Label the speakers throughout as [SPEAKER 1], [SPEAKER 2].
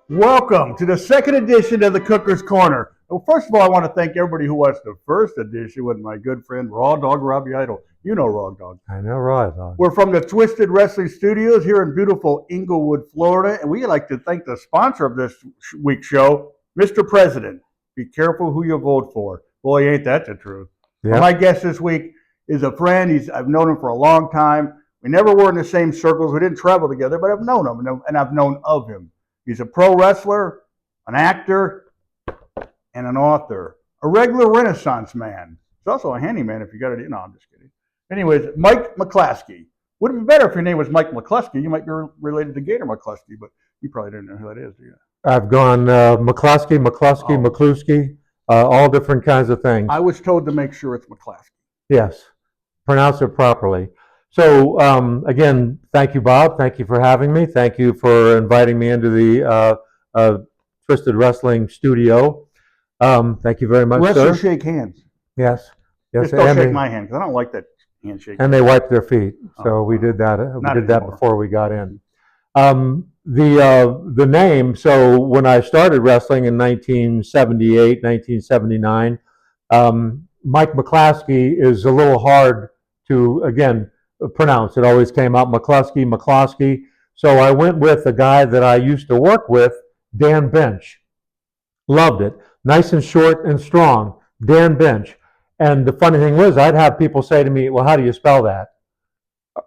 [SPEAKER 1] Welcome to the second edition of the Cooker's Corner. Well, first of all, I want to thank everybody who watched the first edition with my good friend Raw Dog Robbie Idol. You know Raw Dog.
[SPEAKER 2] I know Raw Dog.
[SPEAKER 1] We're from the Twisted Wrestling Studios here in beautiful Inglewood, Florida, and we'd like to thank the sponsor of this week's show, Mr. President. Be careful who you vote for. Boy, ain't that the truth.
[SPEAKER 2] Yep.
[SPEAKER 1] My guest this week is a friend. I've known him for a long time. We never were in the same circles. We didn't travel together, but I've known him, and I've known of him. He's a pro wrestler, an actor, and an author. A regular Renaissance man. He's also a handyman if you got it. No, I'm just kidding. Anyways, Mike Mcclaskey. Would it be better if your name was Mike Mcclaskey? You might be related to Gator McCluskey, but you probably didn't know who that is, do you?
[SPEAKER 2] I've gone Mcclaskey, all different kinds of things.
[SPEAKER 1] I was told to make sure it's Mcclaskey.
[SPEAKER 2] Yes, pronounce it properly. So, again, thank you, Bob. Thank you for having me. Thank you for inviting me into the Twisted Wrestling studio. Thank you very much,
[SPEAKER 1] Wrestlers
[SPEAKER 2] sir.
[SPEAKER 1] shake hands.
[SPEAKER 2] Yes.
[SPEAKER 1] Just don't shake my hand, because I don't like that handshake.
[SPEAKER 2] And they wipe their feet. So we did that. We did that before we got in. The name, so when I started wrestling in 1978, 1979, Mike Mcclaskey is a little hard to, again, pronounce. It always came out Mcclaskey. So I went with a guy that I used to work with, Dan Bench. Loved it. Nice and short and strong. Dan Bench. And the funny thing was, I'd have people say to me, well, how do you spell that?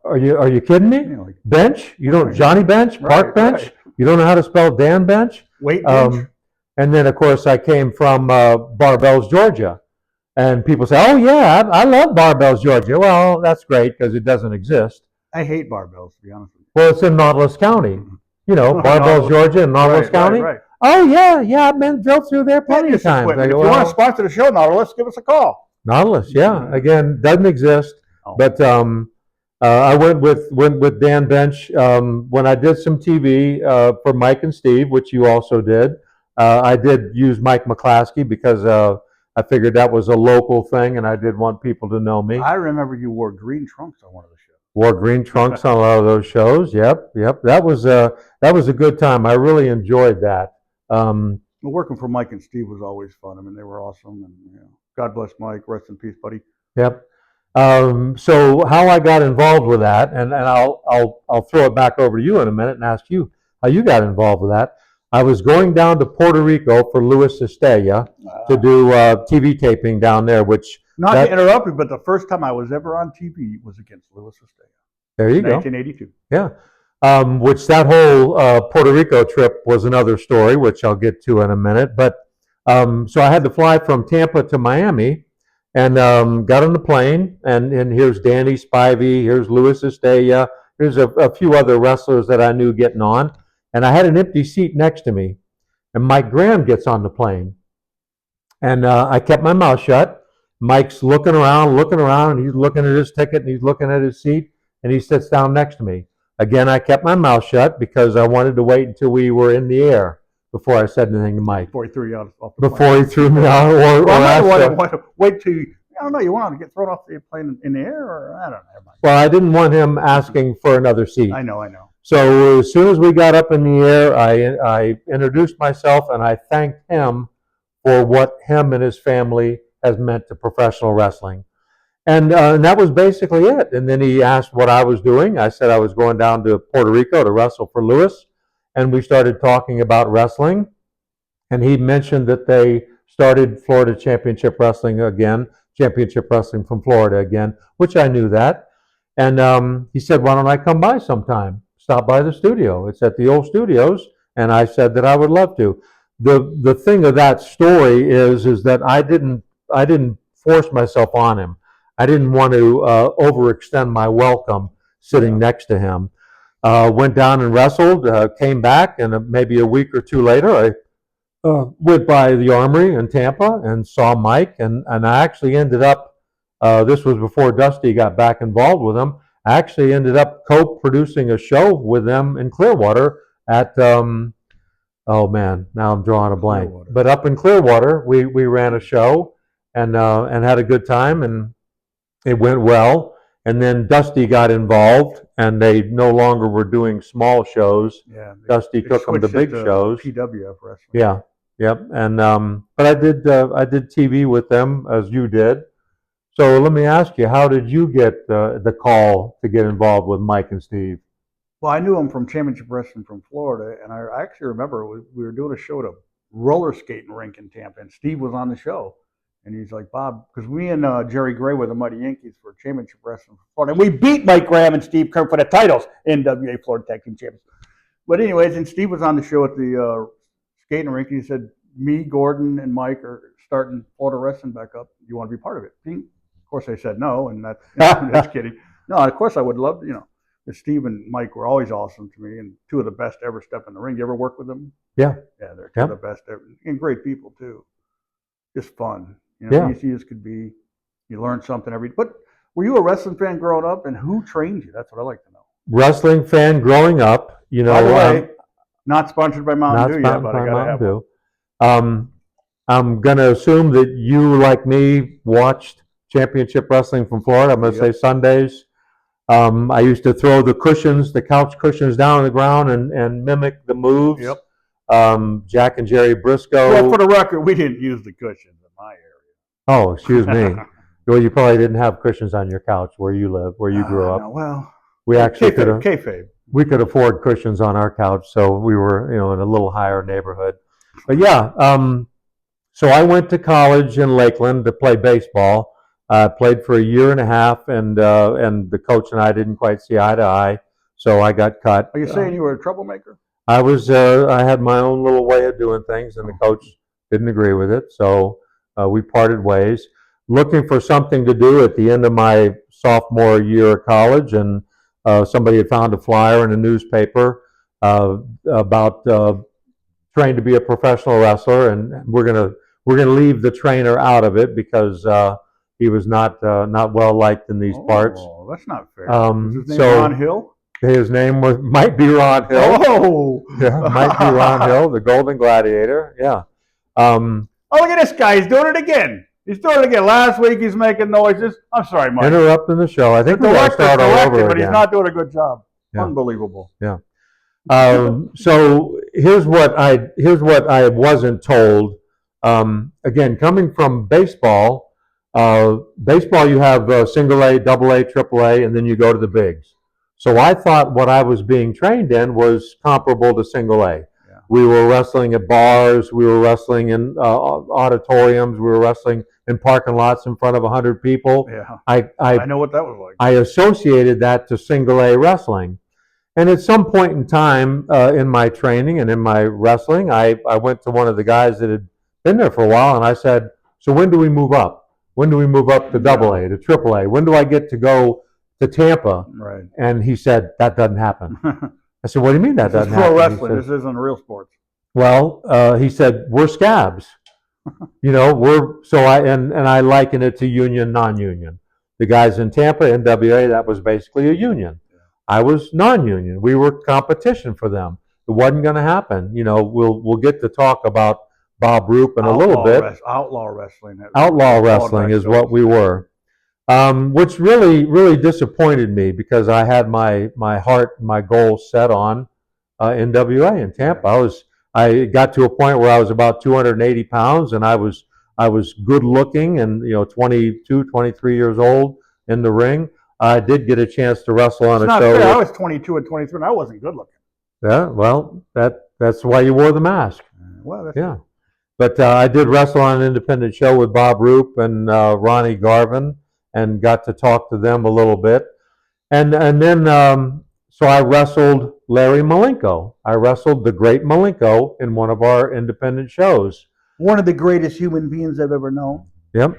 [SPEAKER 2] Are you kidding me?
[SPEAKER 1] Yeah, like,
[SPEAKER 2] Bench? You don't, Johnny Bench? Park Bench?
[SPEAKER 1] Right.
[SPEAKER 2] You don't know how to spell Dan Bench?
[SPEAKER 1] Weight bench?
[SPEAKER 2] And then, of course, I came from Barbells, Georgia. And people say, oh, yeah, I love Barbells, Georgia. Well, that's great because it doesn't exist.
[SPEAKER 1] I hate barbells, to be honest with you.
[SPEAKER 2] Well, it's in Nautilus County. You know, Barbells, Georgia and Nautilus County.
[SPEAKER 1] Right.
[SPEAKER 2] Oh, yeah, I've been drove through there plenty of times.
[SPEAKER 1] If you want to sponsor the show, Nautilus, give us a call.
[SPEAKER 2] Nautilus, yeah. Again, doesn't exist.
[SPEAKER 1] Oh.
[SPEAKER 2] But I went with Dan Bench. When I did some TV for Mike and Steve, which you also did, I did use Mike Mcclaskey because I figured that was a local thing, and I did want people to know me.
[SPEAKER 1] I remember you wore green trunks on one of the shows.
[SPEAKER 2] Wore green trunks on a lot of those shows. Yep. That was a good time. I really enjoyed that.
[SPEAKER 1] Working for Mike and Steve was always fun. I mean, they were awesome, and God bless Mike. Rest in peace, buddy.
[SPEAKER 2] Yep. So how I got involved with that, and I'll throw it back over to you in a minute and ask you how you got involved with that. I was going down to Puerto Rico for Luis Estella to do TV taping down there, which...
[SPEAKER 1] Not to interrupt you, but the first time I was ever on TV was against Luis Estella.
[SPEAKER 2] There you go.
[SPEAKER 1] 1982.
[SPEAKER 2] Yeah. Which that whole Puerto Rico trip was another story, which I'll get to in a minute. But so I had to fly from Tampa to Miami and got on the plane. And here's Danny Spivey, here's Luis Estella, here's a few other wrestlers that I knew getting on. And I had an empty seat next to me. And Mike Graham gets on the plane. And I kept my mouth shut. Mike's looking around, and he's looking at his ticket, and he's looking at his seat, and he sits down next to me. Again, I kept my mouth shut because I wanted to wait until we were in the air before I said anything to Mike.
[SPEAKER 1] Before he threw you out off the plane.
[SPEAKER 2] Before he threw me out,
[SPEAKER 1] wait till I don't know. You want to get thrown off the plane in the air, or I don't know.
[SPEAKER 2] Well, I didn't want him asking for another seat.
[SPEAKER 1] I know.
[SPEAKER 2] So as soon as we got up in the air, I introduced myself and I thanked him for what him and his family has meant to professional wrestling. And that was basically it. And then he asked what I was doing. I said I was going down to Puerto Rico to wrestle for Luis. And we started talking about wrestling. And he mentioned that they started Florida Championship Wrestling again, Championship Wrestling from Florida again, which I knew that. And he said, why don't I come by sometime? Stop by the studio. It's at the old studios. And I said that I would love to. The thing of that story is that I didn't force myself on him. I didn't want to overextend my welcome sitting next to him. Went down and wrestled, came back, and maybe a week or two later, I went by the Armory in Tampa and saw Mike, and I actually ended up, this was before Dusty got back involved with him, I actually ended up co-producing a show with them in Clearwater at, oh man, now I'm drawing a blank. But up in Clearwater, we ran a show and had a good time, and it went well. And then Dusty got involved, and they no longer were doing small shows.
[SPEAKER 1] Yeah,
[SPEAKER 2] Dusty took them to big shows.
[SPEAKER 1] PWF wrestling.
[SPEAKER 2] Yeah, yep. And but I did TV with them as you did. So let me ask you, how did you get the call to get involved with Mike and Steve?
[SPEAKER 1] Well, I knew him from Championship Wrestling from Florida, and I actually remember we were doing a show at a roller skating rink in Tampa, and Steve was on the show. And he's like, Bob, because we and Jerry Gray were the Mighty Yankees for Championship Wrestling for Florida. And we beat Mike Graham and Steve Kerr for the titles, NWA Florida Tag Team Champions. But anyways, and Steve was on the show at the skating rink. He said, me, Gordon, and Mike are starting Florida Wrestling back up. Do you want to be part of it? Of course, I said no, and that's just kidding. No, of course I would love to, Steve and Mike were always awesome to me, and two of the best ever step in the ring. You ever work with them?
[SPEAKER 2] Yeah.
[SPEAKER 1] Yeah, they're two of the best ever, and great people too. Just fun. Easy as could be. You learn something But were you a wrestling fan growing up, and who trained you? That's what I like to know.
[SPEAKER 2] Wrestling fan growing up.
[SPEAKER 1] By the way, not sponsored by Mountain Dew yet, but I gotta have one.
[SPEAKER 2] I'm gonna assume that you, like me, watched Championship Wrestling from Florida. I'm gonna say Sundays. I used to throw the couch cushions down on the ground and mimic the moves.
[SPEAKER 1] Yep.
[SPEAKER 2] Jack and Jerry Briscoe.
[SPEAKER 1] Well, for the record, we didn't use the cushions in my area.
[SPEAKER 2] Oh, excuse me. Well, you probably didn't have cushions on your couch where you live, where you grew up.
[SPEAKER 1] No, well,
[SPEAKER 2] we actually
[SPEAKER 1] kayfabe.
[SPEAKER 2] We could afford cushions on our couch, so we were, in a little higher neighborhood. But yeah, so I went to college in Lakeland to play baseball. I played for a year and a half, and the coach and I didn't quite see eye to eye, so I got cut.
[SPEAKER 1] Are you saying you were a troublemaker?
[SPEAKER 2] I was. I had my own little way of doing things, and the coach didn't agree with it, so we parted ways. Looking for something to do at the end of my sophomore year of college, and somebody had found a flyer in a newspaper about trying to be a professional wrestler, and we're gonna leave the trainer out of it because he was not well liked in these parts.
[SPEAKER 1] Oh, that's not fair. Is his name Ron Hill?
[SPEAKER 2] His name might be Ron Hill.
[SPEAKER 1] Oh,
[SPEAKER 2] yeah, might be Ron Hill, the Golden Gladiator. Yeah.
[SPEAKER 1] Oh, look at this guy! He's doing it again. He's doing it again. Last week he's making noises. I'm sorry, Mike.
[SPEAKER 2] Interrupting the show. I think we're going to start all over again.
[SPEAKER 1] But he's not doing a good job.
[SPEAKER 2] Yeah.
[SPEAKER 1] Unbelievable.
[SPEAKER 2] Yeah. So here's what I wasn't told. Again, coming from baseball, you have single A, double A, triple A, and then you go to the bigs. So I thought what I was being trained in was comparable to single A. Yeah. We were wrestling at bars. We were wrestling in auditoriums. We were wrestling in parking lots in front of 100 people.
[SPEAKER 1] Yeah.
[SPEAKER 2] I
[SPEAKER 1] know what that was like.
[SPEAKER 2] I associated that to single A wrestling. And at some point in time in my training and in my wrestling, I went to one of the guys that had been there for a while, and I said, so when do we move up? When do we move up to double A, to triple A? When do I get to go to Tampa?
[SPEAKER 1] Right.
[SPEAKER 2] And he said, that doesn't happen. I said, what do you mean that doesn't happen?
[SPEAKER 1] This is pro wrestling. This isn't real sports.
[SPEAKER 2] Well, he said, we're scabs. I liken it to union, non-union. The guys in Tampa, NWA, that was basically a union. I was non-union. We were competition for them. It wasn't going to happen. We'll get to talk about Bob Roop in a little bit.
[SPEAKER 1] Outlaw wrestling.
[SPEAKER 2] Outlaw wrestling is what we were. Which really, really disappointed me because I had my heart, my goal set on NWA in Tampa. I got to a point where I was about 280 pounds, and I was good looking and 22, 23 years old in the ring. I did get a chance to wrestle on a show.
[SPEAKER 1] Fair. I was 22 and 23, and I wasn't good looking.
[SPEAKER 2] Yeah, well, that's why you wore the mask.
[SPEAKER 1] Well, that's
[SPEAKER 2] yeah. But I did wrestle on an independent show with Bob Roop and Ronnie Garvin, and got to talk to them a little bit. And then, so I wrestled Larry Malenko. I wrestled the great Malenko in one of our independent shows.
[SPEAKER 1] One of the greatest human beings I've ever known.
[SPEAKER 2] Yep.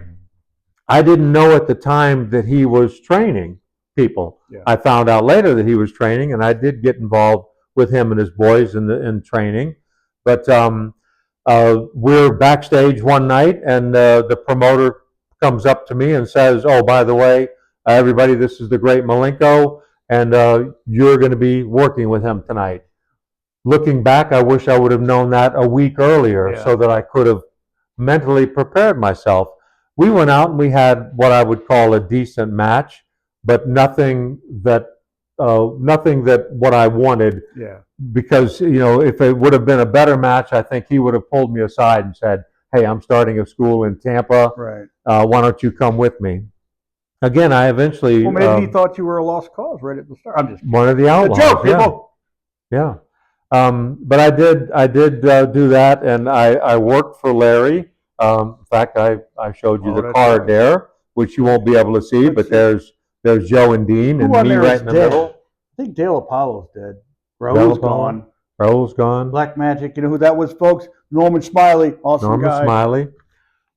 [SPEAKER 2] I didn't know at the time that he was training people. Yeah. I found out later that he was training, and I did get involved with him and his boys in training. But we're backstage one night, and the promoter comes up to me and says, oh, by the way, everybody, this is the great Malenko, and you're going to be working with him tonight. Looking back, I wish I would have known that a week earlier so that I could have mentally prepared myself. We went out and we had what I would call a decent match. but nothing that what I wanted.
[SPEAKER 1] Yeah.
[SPEAKER 2] Because if it would have been a better match, I think he would have pulled me aside and said, "Hey, I'm starting a school in Tampa.
[SPEAKER 1] Right.
[SPEAKER 2] Why don't you come with me?" Again, I eventually
[SPEAKER 1] Well, maybe he thought you were a lost cause right at the start. I'm just kidding.
[SPEAKER 2] one of the
[SPEAKER 1] It's a
[SPEAKER 2] outlaws.
[SPEAKER 1] joke, people.
[SPEAKER 2] Yeah. But I did do that, and I worked for Larry. In fact, I showed you
[SPEAKER 1] Oh,
[SPEAKER 2] the
[SPEAKER 1] that's
[SPEAKER 2] card
[SPEAKER 1] right.
[SPEAKER 2] there, which you won't be able to see,
[SPEAKER 1] Let's
[SPEAKER 2] but
[SPEAKER 1] see.
[SPEAKER 2] there's Joe and Dean,
[SPEAKER 1] Who
[SPEAKER 2] and
[SPEAKER 1] on
[SPEAKER 2] me
[SPEAKER 1] there
[SPEAKER 2] right
[SPEAKER 1] is
[SPEAKER 2] in the
[SPEAKER 1] dead?
[SPEAKER 2] middle.
[SPEAKER 1] I think Dale Apollo's dead.
[SPEAKER 2] Del
[SPEAKER 1] Raul's
[SPEAKER 2] Apollo.
[SPEAKER 1] gone.
[SPEAKER 2] Raul's gone.
[SPEAKER 1] Black Magic. You know who that was, folks? Norman Smiley. Awesome
[SPEAKER 2] Norman
[SPEAKER 1] guy.
[SPEAKER 2] Smiley.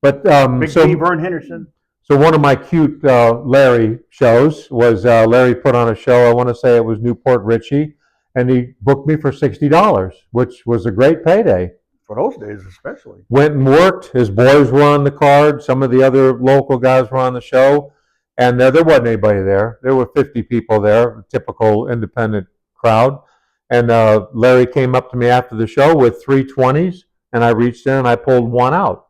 [SPEAKER 2] But
[SPEAKER 1] Big D. Vern Henderson.
[SPEAKER 2] So one of my cute Larry shows was Larry put on a show. I want to say it was Newport Richie, and he booked me for $60, which was a great payday.
[SPEAKER 1] For those days, especially.
[SPEAKER 2] Went and worked. His boys were on the card. Some of the other local guys were on the show, and there wasn't anybody there. There were 50 people there, typical independent crowd. And Larry came up to me after the show with 320s, and I reached in and I pulled one out.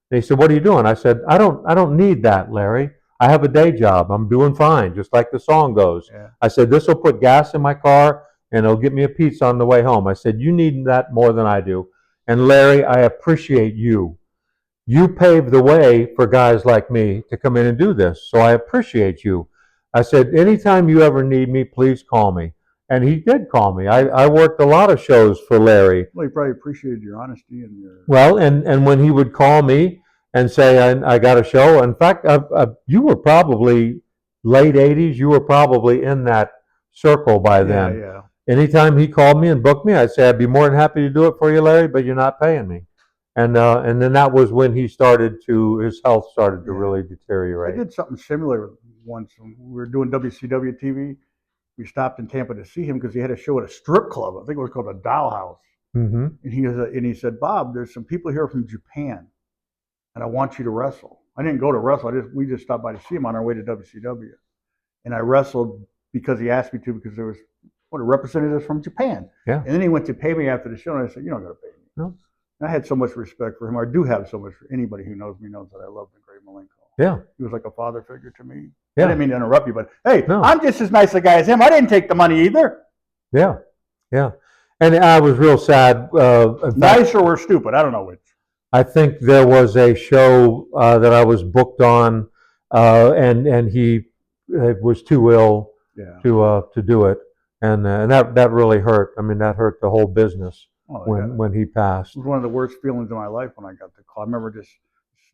[SPEAKER 2] And he said, "What are you doing?" I said, I don't need that, Larry. I have a day job. I'm doing fine, just like the song goes."
[SPEAKER 1] Yeah.
[SPEAKER 2] I said, "This will put gas in my car and it'll get me a pizza on the way home." I said, "You need that more than I do. And Larry, I appreciate you. You paved the way for guys like me to come in and do this. So I appreciate you." I said, "Anytime you ever need me, please call me." And he did call me. I worked a lot of shows for Larry.
[SPEAKER 1] Well, he probably appreciated your honesty and your.
[SPEAKER 2] Well, and when he would call me and say, I got a show. In fact, you were probably late 80s. You were probably in that circle by then.
[SPEAKER 1] Yeah.
[SPEAKER 2] Anytime he called me and booked me, I'd say, "I'd be more than happy to do it for you, Larry, but you're not paying me." And then that was when his health started to really deteriorate.
[SPEAKER 1] I did something similar once. When we were doing WCW TV. We stopped in Tampa to see him because he had a show at a strip club. I think it was called a Dollhouse.
[SPEAKER 2] Mm-hmm.
[SPEAKER 1] And he said, "Bob, there's some people here from Japan, and I want you to wrestle." I didn't go to wrestle. We just stopped by to see him on our way to WCW, and I wrestled because he asked me to, because there was representatives from Japan.
[SPEAKER 2] Yeah.
[SPEAKER 1] And then he went to pay me after the show, and I said, "You don't got to pay me."
[SPEAKER 2] No.
[SPEAKER 1] And I had so much respect for him. I do have so much for anybody who knows me knows that I love the great Malenko.
[SPEAKER 2] Yeah.
[SPEAKER 1] He was like a father figure to me.
[SPEAKER 2] Yeah.
[SPEAKER 1] I didn't mean to interrupt you, but hey,
[SPEAKER 2] No.
[SPEAKER 1] I'm just as nice a guy as him. I didn't take the money either.
[SPEAKER 2] Yeah. Yeah. And I was real sad.
[SPEAKER 1] Nice or we're stupid. I don't know which.
[SPEAKER 2] I think there was a show that I was booked on, and he was too ill to do it, and that really hurt. I mean, that hurt the whole business when he passed.
[SPEAKER 1] It was one of the worst feelings of my life when I got the call. I remember just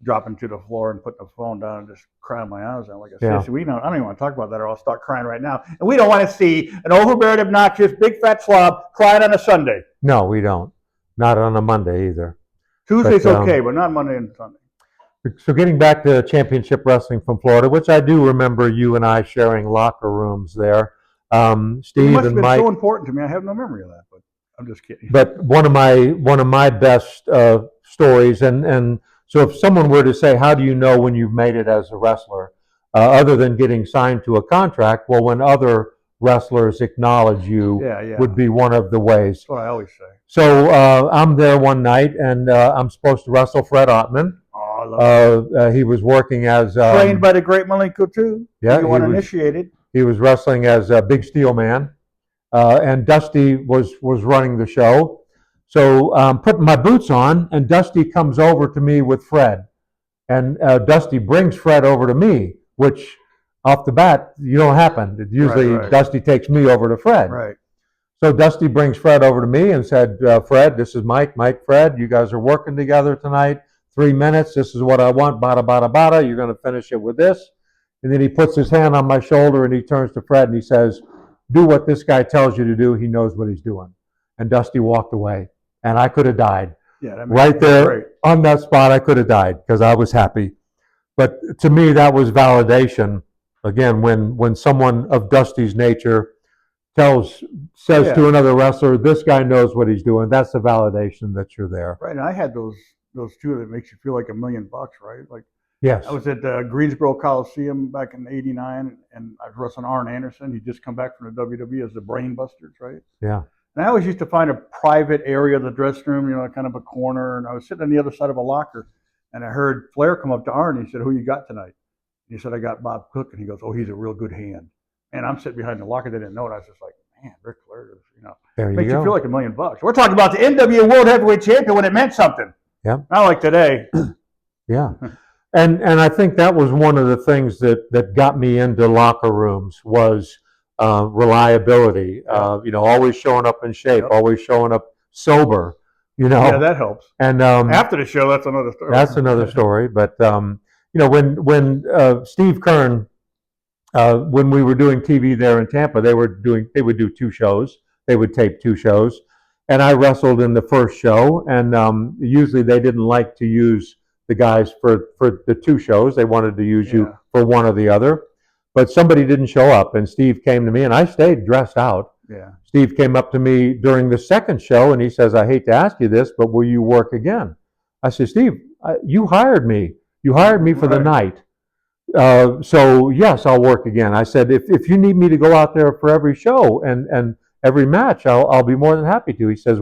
[SPEAKER 1] dropping to the floor and putting the phone down and just crying my eyes out. Like I said, I don't even want to talk about that, or I'll start crying right now. And we don't want to see an overbearing, obnoxious, big fat slob crying on a Sunday.
[SPEAKER 2] No, we don't. Not on a Monday either.
[SPEAKER 1] Tuesday's okay, but not Monday and Sunday.
[SPEAKER 2] So getting back to Championship Wrestling from Florida, which I do remember you and I sharing locker rooms there. Steve
[SPEAKER 1] it must
[SPEAKER 2] and
[SPEAKER 1] have been
[SPEAKER 2] Mike.
[SPEAKER 1] So important to me. I have no memory of that, but I'm just kidding.
[SPEAKER 2] But one of my best stories, and so if someone were to say, "How do you know when you've made it as a wrestler?" Other than getting signed to a contract, well, when other wrestlers acknowledge you would be one of the ways.
[SPEAKER 1] That's what I always say.
[SPEAKER 2] So I'm there one night, and I'm supposed to wrestle Fred Ottman.
[SPEAKER 1] Oh, I love
[SPEAKER 2] he was working as
[SPEAKER 1] trained by the great Malenko too.
[SPEAKER 2] Yeah,
[SPEAKER 1] he was initiated.
[SPEAKER 2] He was wrestling as a Big Steel Man, and Dusty was running the show. So I'm putting my boots on, and Dusty comes over to me with Fred, and Dusty brings Fred over to me, which off the bat you don't happen. Usually Dusty takes me over to Fred.
[SPEAKER 1] Right.
[SPEAKER 2] So Dusty brings Fred over to me and said, "Fred, this is Mike. Mike, Fred, you guys are working together tonight. 3 minutes. This is what I want. Bada, bada, bada. You're going to finish it with this." And then he puts his hand on my shoulder and he turns to Fred and he says, "Do what this guy tells you to do. He knows what he's doing." And Dusty walked away. And I could have died.
[SPEAKER 1] Yeah,
[SPEAKER 2] right there on that spot, I could have died because I was happy. But to me, that was validation. Again, when someone of Dusty's nature says to another wrestler, "This guy knows what he's doing," that's the validation that you're there.
[SPEAKER 1] Right, and I had those two that makes you feel like $1 million, right? Like,
[SPEAKER 2] yes,
[SPEAKER 1] I was at the Greensboro Coliseum back in '89, and I was wrestling Arn Anderson. He'd just come back from the WWE as the Brain Busters, right?
[SPEAKER 2] Yeah.
[SPEAKER 1] And I always used to find a private area of the dressing room, kind of a corner, and I was sitting on the other side of a locker, and I heard Flair come up to Arn, and he said, "Who you got tonight?" He said, I got Bob Cook. And he goes, oh, he's a real good hand. And I'm sitting behind the locker. They didn't know it. I was just like, man, Ric Flair is,
[SPEAKER 2] There you
[SPEAKER 1] makes you
[SPEAKER 2] go.
[SPEAKER 1] feel like $1 million. We're talking about the NWA World Heavyweight Champion when it meant something.
[SPEAKER 2] Yeah.
[SPEAKER 1] Not like today.
[SPEAKER 2] Yeah. And I think that was one of the things that got me into locker rooms was reliability. Always showing up in shape, always showing up sober.
[SPEAKER 1] Yeah, that helps.
[SPEAKER 2] And
[SPEAKER 1] after the show, that's another story.
[SPEAKER 2] That's another story. But when Steve Kern, when we were doing TV there in Tampa, they would do 2 shows. They would tape 2 shows, and I wrestled in the first show. And usually they didn't like to use the guys for the 2 shows. They wanted to use you for one or the other. But somebody didn't show up, and Steve came to me, and I stayed dressed out.
[SPEAKER 1] Yeah.
[SPEAKER 2] Steve came up to me during the second show, and he says, I hate to ask you this, but will you work again? I said, Steve, you hired me. You hired me for the night. So, yes, I'll work again. I said, if you need me to go out there for every show and every match, I'll be more than happy to. He says,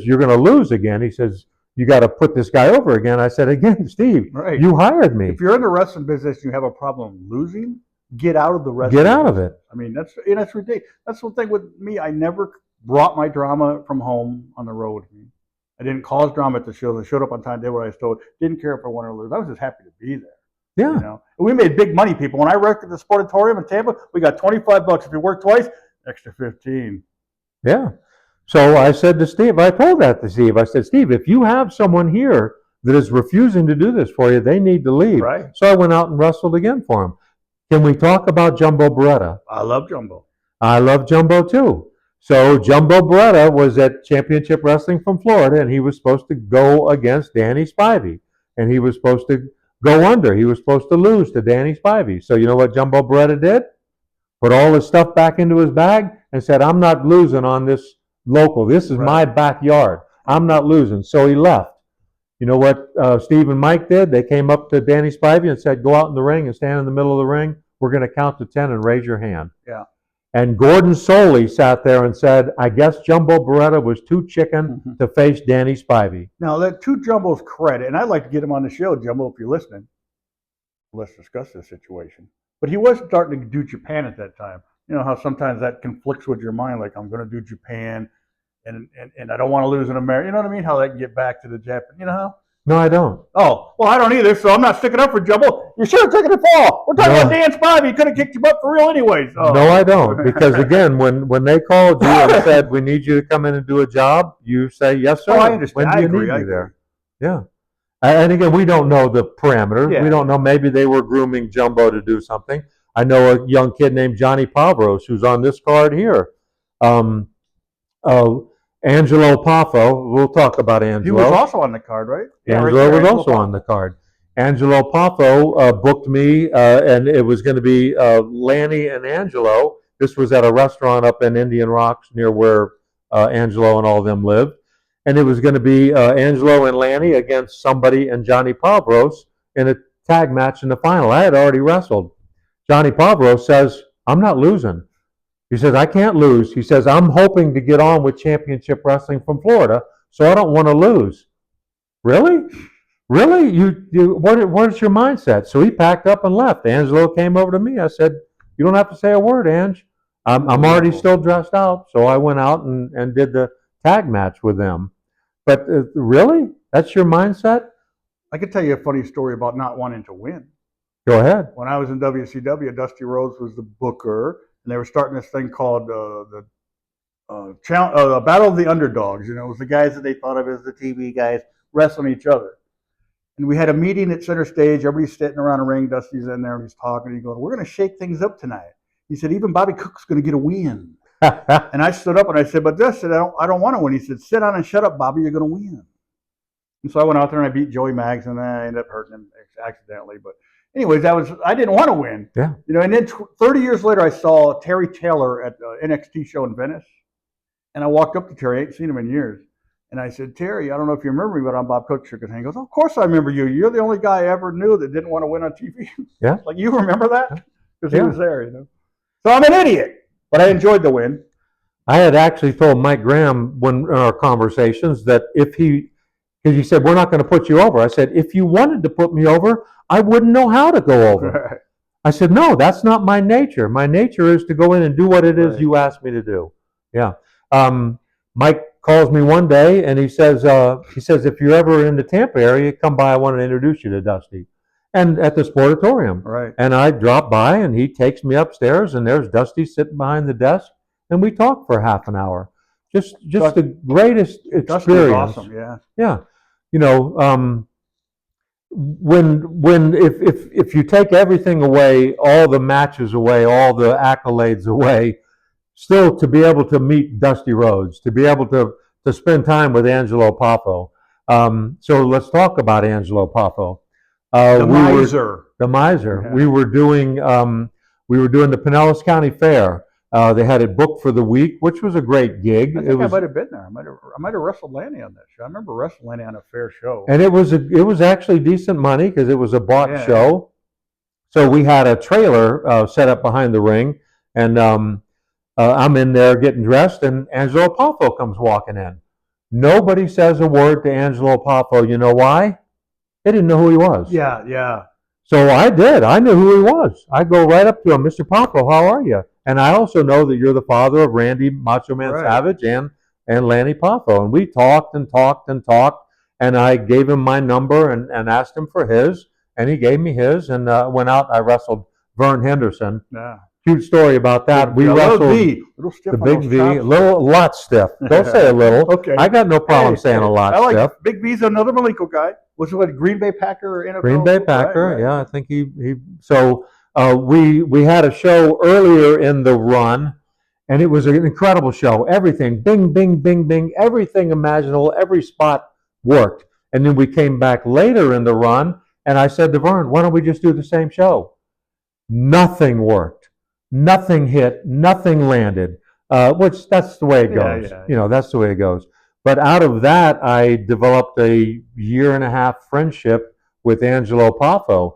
[SPEAKER 2] you're going to lose again. He says, you got to put this guy over again. I said, again, Steve, you hired me.
[SPEAKER 1] If you're in the wrestling business and you have a problem losing, get out of the wrestling
[SPEAKER 2] business. Get out of it.
[SPEAKER 1] I mean, that's ridiculous. That's the thing with me. I never brought my drama from home on the road. I didn't cause drama at the shows. I showed up on time, did what I was told. Didn't care if I won or lose. I was just happy to be there.
[SPEAKER 2] Yeah.
[SPEAKER 1] We made big money, people. When I worked at the Sportatorium in Tampa, we got $25. If you work twice, extra 15.
[SPEAKER 2] Yeah. So I said to Steve, I told that to Steve. I said, Steve, if you have someone here that is refusing to do this for you, they need to leave.
[SPEAKER 1] Right.
[SPEAKER 2] So I went out and wrestled again for him. Can we talk about Jumbo Beretta?
[SPEAKER 1] I love Jumbo.
[SPEAKER 2] I love Jumbo too. So Jumbo Beretta was at Championship Wrestling from Florida, and he was supposed to go against Danny Spivey. And he was supposed to go under. He was supposed to lose to Danny Spivey. So you know what Jumbo Beretta did? Put all his stuff back into his bag and said, I'm not losing on this local. This is my backyard. I'm not losing. So he left. You know what Steve and Mike did? They came up to Danny Spivey and said, go out in the ring and stand in the middle of the ring. We're going to count to 10 and raise your hand.
[SPEAKER 1] Yeah.
[SPEAKER 2] And Gordon Soley sat there and said, I guess Jumbo Beretta was too chicken to face Danny Spivey.
[SPEAKER 1] Now, that to Jumbo's credit, and I'd like to get him on the show, Jumbo, if you're listening. Let's discuss this situation. But he was starting to do Japan at that time. You know how sometimes that conflicts with your mind, like I'm going to do Japan, and I don't want to lose in America. You know what I mean? How that can get back to the Japan. You know how?
[SPEAKER 2] No, I don't.
[SPEAKER 1] Oh, well, I don't either, so I'm not sticking up for Jumbo. You should have taken the fall. We're talking about Dan Spivey. He could have kicked you up for real anyways. Oh.
[SPEAKER 2] No, I don't. Because, again, when they called you and said, we need you to come in and do a job, you say, yes, sir.
[SPEAKER 1] Oh, I understand.
[SPEAKER 2] When do you need me there? Yeah. And, again, we don't know the parameters. Yeah. We don't know. Maybe they were grooming Jumbo to do something. I know a young kid named Johnny Pavros who's on this card here. Angelo Poffo, we'll talk about Angelo.
[SPEAKER 1] He was also on the card, right?
[SPEAKER 2] Angelo was also on the card. Angelo Poffo booked me, and it was going to be Lanny and Angelo. This was at a restaurant up in Indian Rocks near where Angelo and all of them lived. And it was going to be Angelo and Lanny against somebody and Johnny Pavros in a tag match in the final. I had already wrestled. Johnny Pavros says, I'm not losing. He says, I can't lose. He says, I'm hoping to get on with Championship Wrestling from Florida, so I don't want to lose. Really? Really? What's your mindset? So he packed up and left. Angelo came over to me. I said, you don't have to say a word, Ange. I'm already still dressed out. So I went out and did the tag match with them. But really? That's your mindset?
[SPEAKER 1] I could tell you a funny story about not wanting to win.
[SPEAKER 2] Go ahead.
[SPEAKER 1] When I was in WCW, Dusty Rhodes was the booker. And they were starting this thing called the Battle of the Underdogs. You know, it was the guys that they thought of as the TV guys wrestling each other. And we had a meeting at center stage. Everybody's sitting around a ring. Dusty's in there and he's talking. And he's going, we're going to shake things up tonight. He said, even Bobby Cook's going to get a win. And I stood up and I said, but Dusty, I don't want to win. He said, sit down and shut up, Bobby. You're going to win. And so I went out there and I beat Joey Maggs, and then I ended up hurting him accidentally. But anyways, I didn't want to win.
[SPEAKER 2] Yeah.
[SPEAKER 1] You know, and then 30 years later, I saw Terry Taylor at the NXT show in Venice. And I walked up to Terry. I ain't seen him in years. And I said, Terry, I don't know if you remember me, but I'm Bob Cook. Shook his hand. He goes, of course I remember you. You're the only guy I ever knew that didn't want to win on TV.
[SPEAKER 2] Yeah.
[SPEAKER 1] Like, you remember that? Because he was there, you know. So I'm an idiot, but I enjoyed the win.
[SPEAKER 2] I had actually told Mike Graham in our conversations that if he because he said, we're not going to put you over. I said, if you wanted to put me over, I wouldn't know how to go over. I said, no, that's not my nature. My nature is to go in and do what it is you asked me to do. Yeah. Mike calls me one day and he says, if you're ever in the Tampa area, come by. I want to introduce you to Dusty. And at the Sportatorium.
[SPEAKER 1] Right.
[SPEAKER 2] And I drop by and he takes me upstairs and there's Dusty sitting behind the desk and we talk for half an hour. Just the greatest experience.
[SPEAKER 1] Dusty was awesome, yeah.
[SPEAKER 2] Yeah. You know, if you take everything away, all the matches away, all the accolades away, still to be able to meet Dusty Rhodes, to be able to spend time with Angelo Poffo. So let's talk about Angelo Poffo.
[SPEAKER 1] The miser.
[SPEAKER 2] The miser.
[SPEAKER 1] Yeah.
[SPEAKER 2] We were doing the Pinellas County Fair. They had it booked for the week, which was a great gig.
[SPEAKER 1] I think I might have been there. I might have wrestled Lanny on that show. I remember wrestling Lanny on a fair show.
[SPEAKER 2] And it was actually decent money because it was a bought show. So we had a trailer set up behind the ring, and I'm in there getting dressed, and Angelo Poffo comes walking in. Nobody says a word to Angelo Poffo. You know why? They didn't know who he was.
[SPEAKER 1] Yeah, yeah.
[SPEAKER 2] So I did. I knew who he was. I go right up to him, Mr. Poffo, how are you? And I also know that you're the father of Randy Macho Man Savage and Lanny Poffo. And we talked and talked and talked. And I gave him my number and asked him for his. And he gave me his. And went out and I wrestled Vern Henderson.
[SPEAKER 1] Yeah.
[SPEAKER 2] Huge story about that. We wrestled the Big V, a lot stiff. Don't say a little.
[SPEAKER 1] Okay.
[SPEAKER 2] I got no problem saying a lot stiff.
[SPEAKER 1] Big V's another Malenko guy. Was it like Green Bay Packer or NFL?
[SPEAKER 2] Green Bay Packer, right. Yeah. I think he. So we had a show earlier in the run, and it was an incredible show. Everything, bing, bing, bing, bing, everything imaginable, every spot worked. And then we came back later in the run, and I said to Vern, why don't we just do the same show? Nothing worked. Nothing hit, nothing landed, which that's the way it goes. You know, that's the way it goes. But out of that, I developed a 1.5-year friendship with Angelo Poffo.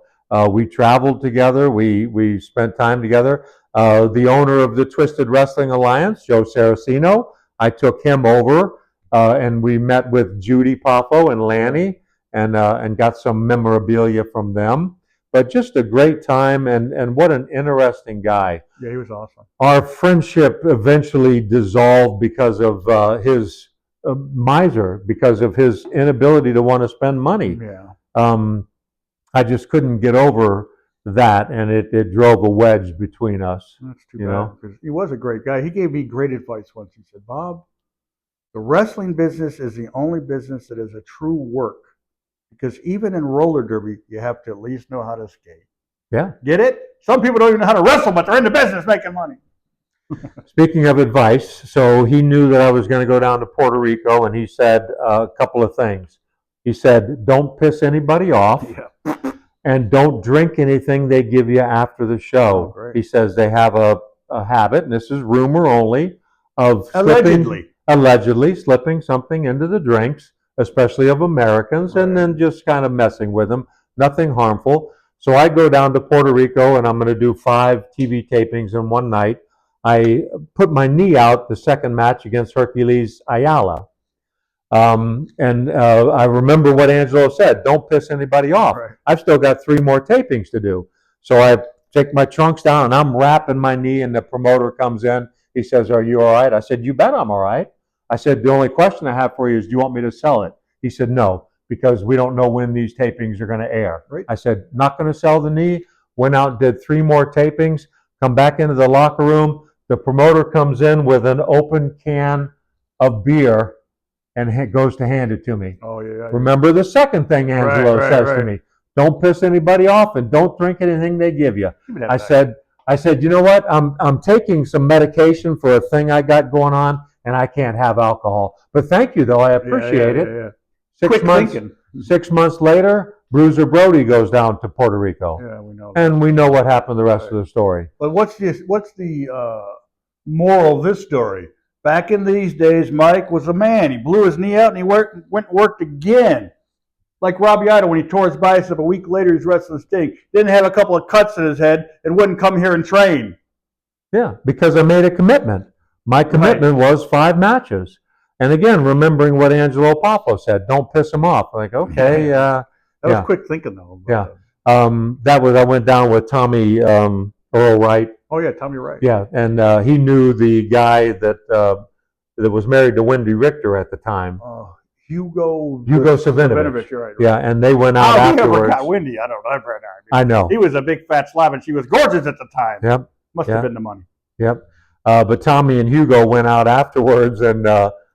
[SPEAKER 2] We traveled together. We spent time together. The owner of the Twisted Wrestling Alliance, Joe Saraceno, I took him over, and we met with Judy Poffo and Lanny, and got some memorabilia from them. But just a great time, and what an interesting guy.
[SPEAKER 1] Yeah, he was awesome. Our
[SPEAKER 2] friendship eventually dissolved because of his miser, because of his inability to want to spend money.
[SPEAKER 1] Yeah.
[SPEAKER 2] I just couldn't get over that, and it drove a wedge between us.
[SPEAKER 1] That's too bad, because he was a great guy. He gave me great advice once. He said, Bob, the wrestling business is the only business that is a true work. Because even in roller derby, you have to at least know how to skate.
[SPEAKER 2] Yeah.
[SPEAKER 1] Get it? Some people don't even know how to wrestle, but they're in the business making money.
[SPEAKER 2] Speaking of advice, so he knew that I was going to go down to Puerto Rico, and he said a couple of things. He said, don't piss anybody off, and don't drink anything they give you after the show.
[SPEAKER 1] Oh,
[SPEAKER 2] he says they have a habit, and this is rumor only, of
[SPEAKER 1] allegedly
[SPEAKER 2] slipping something into the drinks, especially of Americans, and then just kind of messing with them. Nothing harmful. So I go down to Puerto Rico, and I'm going to do 5 TV tapings in one night. I put my knee out the second match against Hercules Ayala. I remember what Angelo said, don't piss anybody off.
[SPEAKER 1] Right.
[SPEAKER 2] I've still got 3 more tapings to do. So I take my trunks down, and I'm wrapping my knee, and the promoter comes in. He says, are you all right? I said, you bet I'm all right. I said, the only question I have for you is, do you want me to sell it? He said, no, because we don't know when these tapings are going to air.
[SPEAKER 1] Right.
[SPEAKER 2] I said, not going to sell the knee. Went out, did 3 more tapings, come back into the locker room. The promoter comes in with an open can of beer and goes to hand it to me.
[SPEAKER 1] Oh, yeah.
[SPEAKER 2] Remember the second thing Angelo says to me, don't piss anybody off and don't drink anything they give you. I said, you know what? I'm taking some medication for a thing I got going on, and I can't have alcohol. But thank you, though. I appreciate it.
[SPEAKER 1] Yeah.
[SPEAKER 2] 6 months,
[SPEAKER 1] thinking.
[SPEAKER 2] 6 months later, Bruiser Brody goes down to Puerto Rico.
[SPEAKER 1] Yeah, we know.
[SPEAKER 2] And we know what happened the rest of the story.
[SPEAKER 1] But what's the moral of this story? Back in these days, Mike was a man. He blew his knee out, and he went and worked again. Like Robbie Idol, when he tore his bicep, a week later he's wrestling Sting. Didn't have a couple of cuts in his head and wouldn't come here and train.
[SPEAKER 2] Yeah, because I made a commitment. My commitment was 5 matches. And again, remembering what Angelo Popo said, don't piss him off. Like, okay,
[SPEAKER 1] That was
[SPEAKER 2] yeah.
[SPEAKER 1] quick thinking, though.
[SPEAKER 2] Yeah. I went down with Tommy Earl Wright.
[SPEAKER 1] Oh, yeah, Tommy Wright.
[SPEAKER 2] Yeah, and he knew the guy that was married to Wendy Richter at the time.
[SPEAKER 1] Hugo
[SPEAKER 2] Savinovich.
[SPEAKER 1] You're right.
[SPEAKER 2] Yeah, and they went out
[SPEAKER 1] How he
[SPEAKER 2] afterwards.
[SPEAKER 1] ever got Wendy, I don't know.
[SPEAKER 2] I know.
[SPEAKER 1] He was a big fat slob, and she was gorgeous at the time.
[SPEAKER 2] Yep.
[SPEAKER 1] Must have been the money.
[SPEAKER 2] Yep. But Tommy and Hugo went out afterwards, and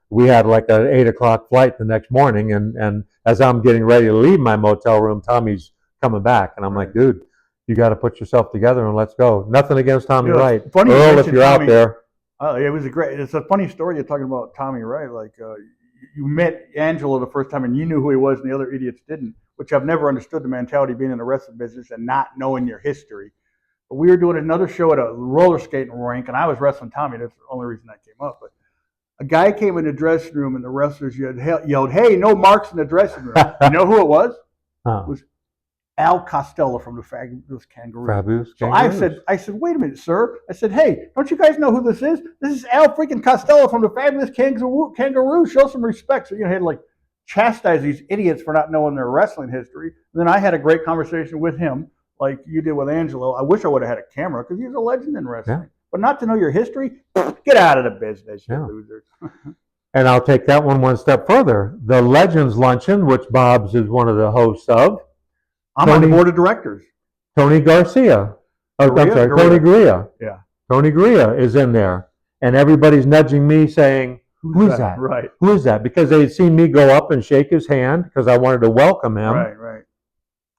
[SPEAKER 2] we had like an 8:00 flight the next morning. And as I'm getting ready to leave my motel room, Tommy's coming back, and I'm like, dude, you got to put yourself together and let's go. Nothing against Tommy Wright.
[SPEAKER 1] Funny
[SPEAKER 2] Earl, if you're out there.
[SPEAKER 1] It's a funny story you're talking about Tommy Wright. Like you met Angelo the first time, and you knew who he was, and the other idiots didn't. Which I've never understood the mentality being in the wrestling business and not knowing your history. But we were doing another show at a roller skating rink, and I was wrestling Tommy. That's the only reason that came up. But a guy came in the dressing room, and the wrestlers yelled, "Hey, no marks in the dressing room." You know who it was? It was Al Costello from the Fabulous Kangaroos. So I said, wait a minute, sir. I said, hey, don't you guys know who this is? This is Al freaking Costello from the Fabulous Kangaroos. Show some respect. So you had like chastise these idiots for not knowing their wrestling history. And then I had a great conversation with him, like you did with Angelo. I wish I would have had a camera because he's a legend in wrestling. Yeah. But not to know your history, get out of the business, you losers.
[SPEAKER 2] And I'll take that one step further. The Legends Luncheon, which Bob's is one of the hosts of.
[SPEAKER 1] I'm on the board of directors.
[SPEAKER 2] Tony Garcia. Tony Gurria.
[SPEAKER 1] Yeah.
[SPEAKER 2] Tony Gurria is in there. And everybody's nudging me saying, who is that?
[SPEAKER 1] Right.
[SPEAKER 2] Who is that? Because they'd seen me go up and shake his hand because I wanted to welcome him.
[SPEAKER 1] Right.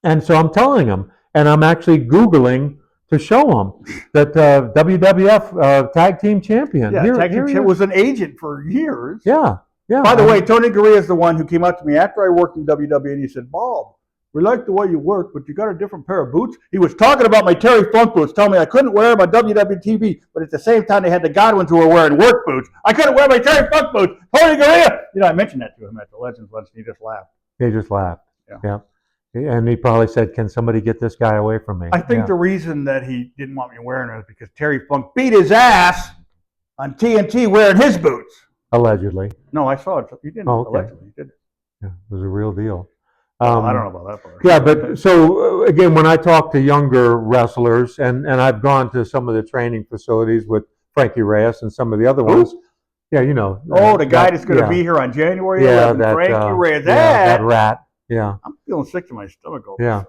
[SPEAKER 2] And so I'm telling him, and I'm actually Googling to show him that WWF Tag Team Champion.
[SPEAKER 1] Yeah, Tag Team Champion was an agent for years.
[SPEAKER 2] Yeah.
[SPEAKER 1] By the way, Tony Gurria is the one who came up to me after I worked in WWE, and he said, Bob, we like the way you work, but you got a different pair of boots. He was talking about my Terry Funk boots, telling me I couldn't wear them on WWE TV, but at the same time they had the Godwins who were wearing work boots. I couldn't wear my Terry Funk boots. Tony Gurria! I mentioned that to him at the Legends lunch, and he just laughed.
[SPEAKER 2] He just laughed. Yeah. And he probably said, can somebody get this guy away from me?
[SPEAKER 1] I think the reason that he didn't want me wearing it is because Terry Funk beat his ass on TNT wearing his boots.
[SPEAKER 2] Allegedly.
[SPEAKER 1] No, I saw it. He didn't. Allegedly, he did.
[SPEAKER 2] Yeah, it was a real deal.
[SPEAKER 1] I don't know about that part.
[SPEAKER 2] Yeah, but so again, when I talk to younger wrestlers, and I've gone to some of the training facilities with Frankie Reyes and some of the other ones. Yeah, you know.
[SPEAKER 1] The guy that's going to be here on January 11th, Frankie Reyes.
[SPEAKER 2] That rat. Yeah.
[SPEAKER 1] I'm feeling sick to my stomach.
[SPEAKER 2] Yeah.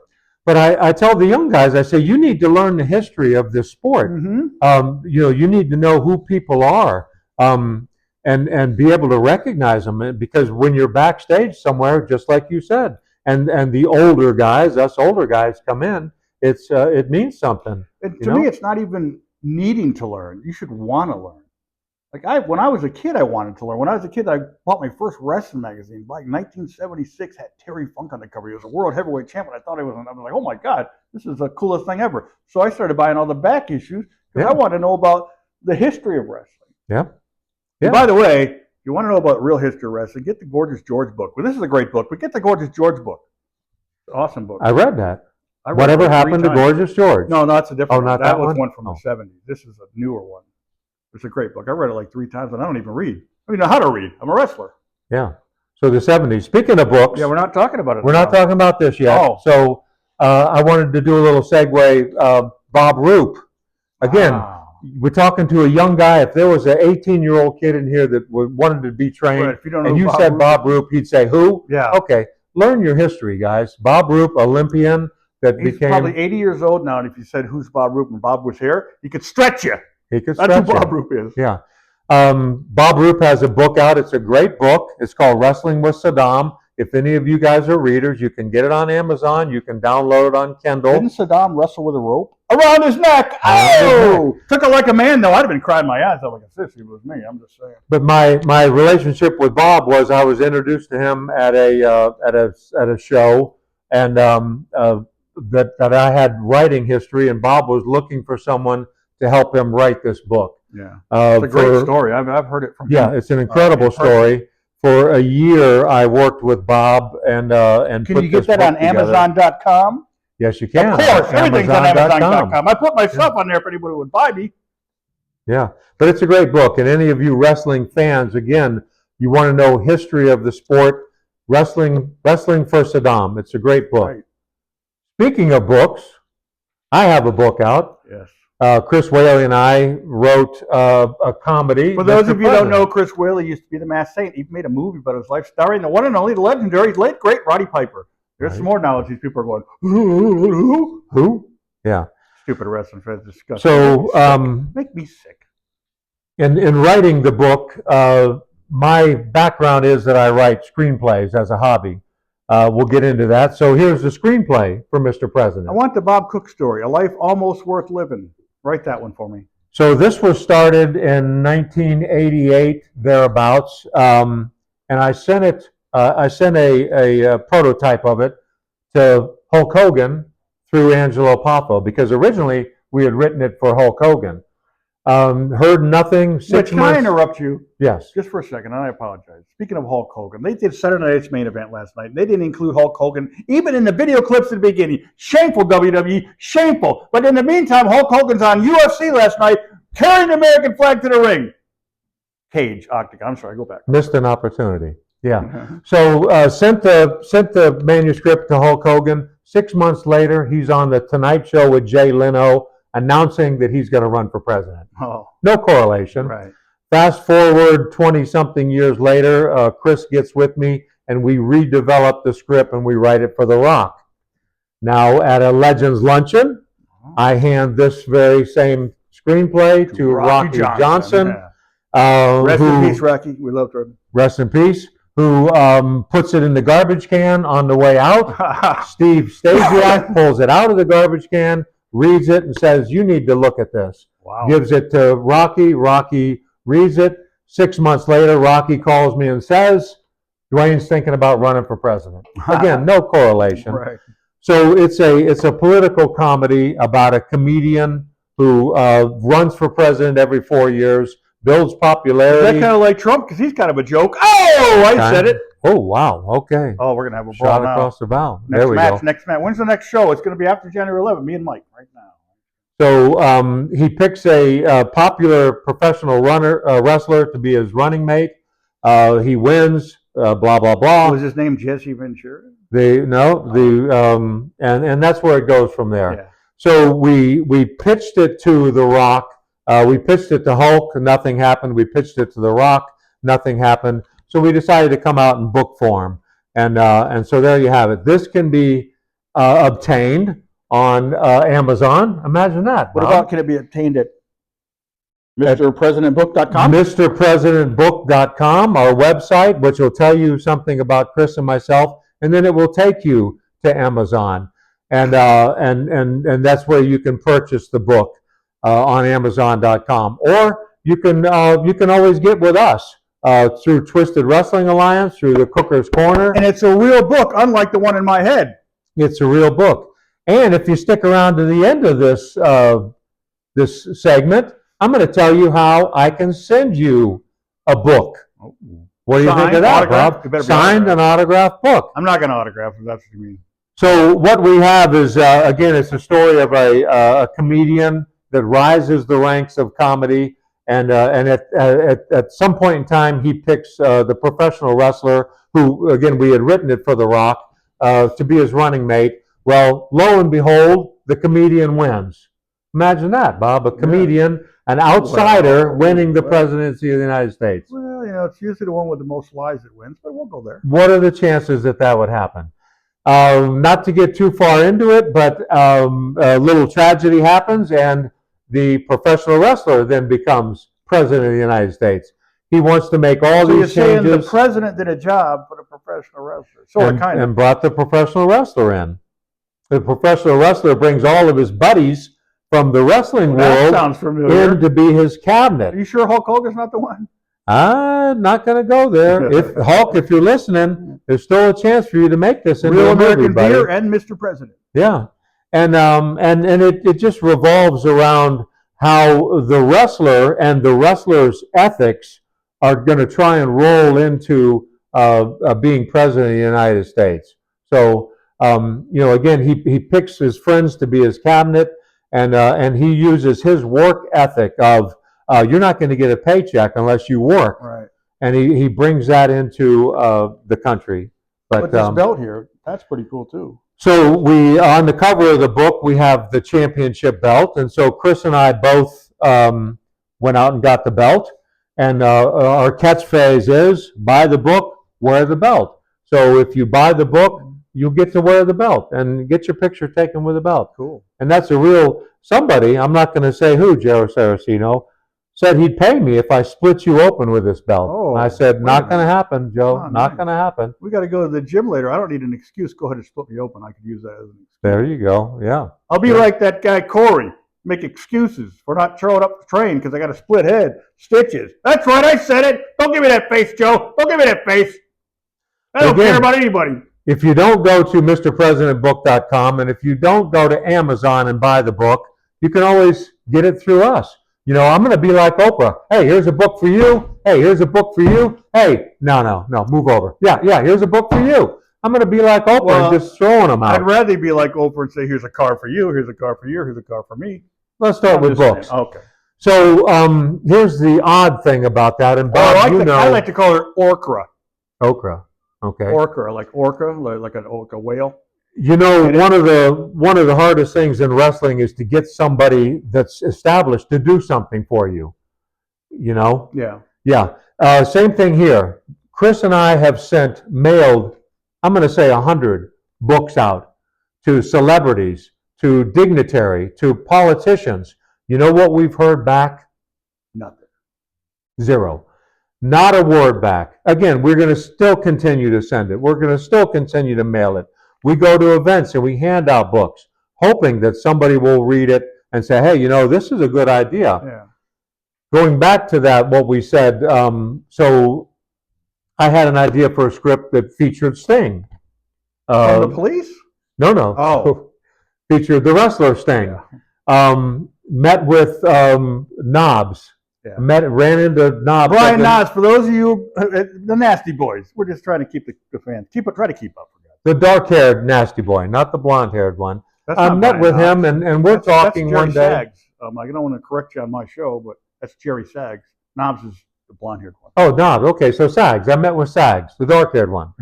[SPEAKER 2] But I tell the young guys, I say, you need to learn the history of this sport.
[SPEAKER 1] Mm-hmm.
[SPEAKER 2] You need to know who people are. And be able to recognize them, because when you're backstage somewhere, just like you said, and the older guys, us older guys come in, it means something.
[SPEAKER 1] To me, it's not even needing to learn. You should want to learn. Like when I was a kid, I wanted to learn. When I was a kid, I bought my first wrestling magazine. Like 1976 had Terry Funk on the cover. He was a world heavyweight champion. I was like, oh my God, this is the coolest thing ever. So I started buying all the back issues because I wanted to know about the history of wrestling.
[SPEAKER 2] Yeah.
[SPEAKER 1] And by the way, if you want to know about real history of wrestling, get the Gorgeous George book. Well, this is a great book, but get the Gorgeous George book. It's an awesome book.
[SPEAKER 2] I read that. Whatever happened to Gorgeous George?
[SPEAKER 1] No, it's a different one.
[SPEAKER 2] That
[SPEAKER 1] was one from the 70s. This is a newer one. It's a great book. I read it like 3 times, and I don't even read. I don't know how to read. I'm a wrestler.
[SPEAKER 2] Yeah. So the 70s. Speaking of books.
[SPEAKER 1] Yeah, we're not talking about it.
[SPEAKER 2] We're not talking about this yet.
[SPEAKER 1] Oh.
[SPEAKER 2] So I wanted to do a little segue. Bob Roop. Again, we're talking to a young guy. If there was an 18-year-old kid in here that wanted to be trained,
[SPEAKER 1] if you don't know
[SPEAKER 2] and you
[SPEAKER 1] Bob
[SPEAKER 2] said
[SPEAKER 1] Roop,
[SPEAKER 2] Bob Roop, he'd say who?
[SPEAKER 1] Yeah.
[SPEAKER 2] Okay. Learn your history, guys. Bob Roop, Olympian
[SPEAKER 1] He's probably 80 years old now, and if you said who's Bob Roop and Bob was here, he could stretch you. That's who Bob Roop is.
[SPEAKER 2] Yeah. Bob Roop has a book out. It's a great book. It's called Wrestling with Saddam. If any of you guys are readers, you can get it on Amazon. You can download it on Kindle.
[SPEAKER 1] Didn't Saddam wrestle with a rope around his neck? Oh! Took it like a man, though. I'd have been crying my eyes out like a sissy if it was me. I'm just saying.
[SPEAKER 2] But my relationship with Bob was I was introduced to him at a show, and that I had writing history, and Bob was looking for someone to help him write this book.
[SPEAKER 1] Yeah, it's a great story. I've heard it from him.
[SPEAKER 2] Yeah, it's an incredible story. For a year, I worked with Bob and
[SPEAKER 1] Can you get that on Amazon.com?
[SPEAKER 2] Yes, you can.
[SPEAKER 1] Of course, everything's on Amazon.com. I put myself on there if anybody would buy me.
[SPEAKER 2] Yeah, but it's a great book, and any of you wrestling fans, again, you want to know history of the sport, Wrestling for Saddam. It's a great book.
[SPEAKER 1] Right.
[SPEAKER 2] Speaking of books, I have a book out.
[SPEAKER 1] Yes.
[SPEAKER 2] Chris Whaley and I wrote a comedy.
[SPEAKER 1] For those of you who don't know, Chris Whaley used to be the Masked Saint. He made a movie about his life, starring the one and only, the legendary, late great Roddy Piper. There's some more knowledge. These people are going,
[SPEAKER 2] who? Yeah.
[SPEAKER 1] Stupid wrestling fans, disgusting.
[SPEAKER 2] So,
[SPEAKER 1] make me sick.
[SPEAKER 2] In writing the book, my background is that I write screenplays as a hobby. We'll get into that. So here's the screenplay for Mr. President.
[SPEAKER 1] I want the Bob Cook story, A Life Almost Worth Living. Write that one for me.
[SPEAKER 2] So this was started in 1988, thereabouts, and I sent it. I sent a prototype of it to Hulk Hogan through Angelo Poffo, because originally we had written it for Hulk Hogan. Heard nothing. 6 months.
[SPEAKER 1] Can I interrupt you?
[SPEAKER 2] Yes.
[SPEAKER 1] Just for a second, and I apologize. Speaking of Hulk Hogan, they did Saturday Night's Main Event last night, and they didn't include Hulk Hogan, even in the video clips at the beginning. Shameful, WWE, shameful. But in the meantime, Hulk Hogan's on UFC last night, carrying the American flag to the ring. Cage, octagon. I'm sorry, go back.
[SPEAKER 2] Missed an opportunity. Yeah. So sent the manuscript to Hulk Hogan. 6 months later, he's on the Tonight Show with Jay Leno, announcing that he's going to run for president.
[SPEAKER 1] Oh.
[SPEAKER 2] No correlation.
[SPEAKER 1] Right.
[SPEAKER 2] Fast forward 20-something years later, Chris gets with me, and we redevelop the script, and we write it for The Rock. Now, at a Legends Luncheon, I hand this very same screenplay to Rocky Johnson.
[SPEAKER 1] Yeah. Rest in peace, Rocky. We loved him.
[SPEAKER 2] Rest in peace. Who puts it in the garbage can on the way out. Steve Stasiak pulls it out of the garbage can, reads it, and says, "You need to look at this."
[SPEAKER 1] Wow.
[SPEAKER 2] Gives it to Rocky. Rocky reads it. 6 months later, Rocky calls me and says, "Dwayne's thinking about running for president." Again, no correlation.
[SPEAKER 1] Right.
[SPEAKER 2] So it's a political comedy about a comedian who runs for president every 4 years, builds popularity.
[SPEAKER 1] Is that kind of like Trump? Because he's kind of a joke. Oh, I said it.
[SPEAKER 2] Oh, wow. Okay.
[SPEAKER 1] Oh, we're going to have a brawl
[SPEAKER 2] Shot
[SPEAKER 1] now.
[SPEAKER 2] across the bow.
[SPEAKER 1] Next
[SPEAKER 2] There we
[SPEAKER 1] match,
[SPEAKER 2] go.
[SPEAKER 1] next match. When's the next show? It's going to be after January 11th. Me and Mike right now.
[SPEAKER 2] So he picks a popular professional wrestler to be his running mate. He wins. Blah blah blah.
[SPEAKER 1] Was his name Jesse Ventura?
[SPEAKER 2] And that's where it goes from there.
[SPEAKER 1] Yeah.
[SPEAKER 2] So we pitched it to The Rock. We pitched it to Hulk. Nothing happened. We pitched it to The Rock. Nothing happened. So we decided to come out in book form, and so there you have it. This can be obtained on Amazon. Imagine that.
[SPEAKER 1] What about, can it be obtained at MrPresidentBook.com?
[SPEAKER 2] MrPresidentBook.com, our website, which will tell you something about Chris and myself, and then it will take you to Amazon, and that's where you can purchase the book on Amazon.com, or you can always get with us through Twisted Wrestling Alliance, through the Cooker's Corner.
[SPEAKER 1] And it's a real book, unlike the one in my head.
[SPEAKER 2] It's a real book. And if you stick around to the end of this this segment, I'm going to tell you how I can send you a book. What do you think of that, Bob? Signed an autographed book.
[SPEAKER 1] I'm not going to autograph if that's what you mean.
[SPEAKER 2] So what we have is, again, it's a story of a comedian that rises the ranks of comedy, and at some point in time, he picks the professional wrestler who, again, we had written it for The Rock, to be his running mate. Well, lo and behold, the comedian wins. Imagine that, Bob, a comedian, an outsider winning the presidency of the United States.
[SPEAKER 1] Well, it's usually the one with the most lies that wins, but we'll go there.
[SPEAKER 2] What are the chances that would happen? Not to get too far into it, but a little tragedy happens, and the professional wrestler then becomes president of the United States. He wants to make all these changes.
[SPEAKER 1] So you're saying the president did a job for the professional wrestler.
[SPEAKER 2] And brought the professional wrestler in. The professional wrestler brings all of his buddies from the wrestling world in to be his cabinet.
[SPEAKER 1] Are you sure Hulk Hogan's not the one?
[SPEAKER 2] I'm not going to go there. Hulk, if you're listening, there's still a chance for you to make this into
[SPEAKER 1] Real
[SPEAKER 2] a movie,
[SPEAKER 1] American
[SPEAKER 2] buddy.
[SPEAKER 1] Beer and Mr. President.
[SPEAKER 2] Yeah, and it just revolves around how the wrestler and the wrestler's ethics are going to try and roll into being president of the United States. So, again, he picks his friends to be his cabinet, and he uses his work ethic of you're not going to get a paycheck unless you work.
[SPEAKER 1] Right.
[SPEAKER 2] and he brings that into the country.
[SPEAKER 1] But this belt here, that's pretty cool too.
[SPEAKER 2] So on the cover of the book, we have the championship belt, and so Chris and I both went out and got the belt, and our catchphrase is, buy the book, wear the belt. So if you buy the book, you get to wear the belt and get your picture taken with the belt.
[SPEAKER 1] Cool.
[SPEAKER 2] And that's a real, somebody, I'm not going to say who, Joe Saraceno, said he'd pay me if I split you open with this belt.
[SPEAKER 1] Oh,
[SPEAKER 2] and I said, not going to happen, Joe,
[SPEAKER 1] Oh,
[SPEAKER 2] not
[SPEAKER 1] nice.
[SPEAKER 2] going to happen.
[SPEAKER 1] We got to go to the gym later. I don't need an excuse. Go ahead and split me open. I could use that as an excuse.
[SPEAKER 2] There you go, yeah.
[SPEAKER 1] I'll be like that guy Corey. Make excuses for not showing up to train because I got a split head, stitches. That's right, I said it. Don't give me that face, Joe. Don't give me that face. I don't care about anybody.
[SPEAKER 2] If you don't go to MrPresidentBook.com, and if you don't go to Amazon and buy the book, you can always get it through us. You know, I'm going to be like Oprah. Hey, here's a book for you. Hey, here's a book for you. Hey, no, move over. Yeah, here's a book for you. I'm going to be like Oprah and just throwing them out.
[SPEAKER 1] I'd rather be like Oprah and say, here's a car for you, here's a car for you, here's a car for me.
[SPEAKER 2] Let's start with books.
[SPEAKER 1] Saying. Okay.
[SPEAKER 2] So here's the odd thing about that. And Bob,
[SPEAKER 1] I like to call her Orcra.
[SPEAKER 2] Okra. Okay.
[SPEAKER 1] Orca, like a whale.
[SPEAKER 2] You know, one of the hardest things in wrestling is to get somebody that's established to do something for you. You know?
[SPEAKER 1] Yeah.
[SPEAKER 2] Yeah. Same thing here. Chris and I have mailed, I'm going to say 100 books out to celebrities, to dignitary, to politicians. You know what we've heard back?
[SPEAKER 1] Nothing.
[SPEAKER 2] Zero. Not a word back. Again, we're going to still continue to send it. We're going to still continue to mail it. We go to events and we hand out books, hoping that somebody will read it and say, hey, you know, this is a good idea.
[SPEAKER 1] Yeah.
[SPEAKER 2] Going back to that, what we said, so I had an idea for a script that featured Sting.
[SPEAKER 1] From the police?
[SPEAKER 2] No.
[SPEAKER 1] Oh.
[SPEAKER 2] Featured the wrestler Sting.
[SPEAKER 1] Yeah.
[SPEAKER 2] Met with Knobs.
[SPEAKER 1] Yeah.
[SPEAKER 2] Ran into Knobs.
[SPEAKER 1] Brian Knobs, for those of you, the Nasty Boys. We're just trying to keep the fans, try to keep up.
[SPEAKER 2] The dark-haired Nasty Boy, not the blonde-haired one. I met with him, and we're talking one day.
[SPEAKER 1] Sags. I don't want to correct you on my show, but that's Jerry Sags. Knobs is the blonde-haired one.
[SPEAKER 2] Oh, Knobs. Okay, so Sags. I met with Sags, the dark-haired one,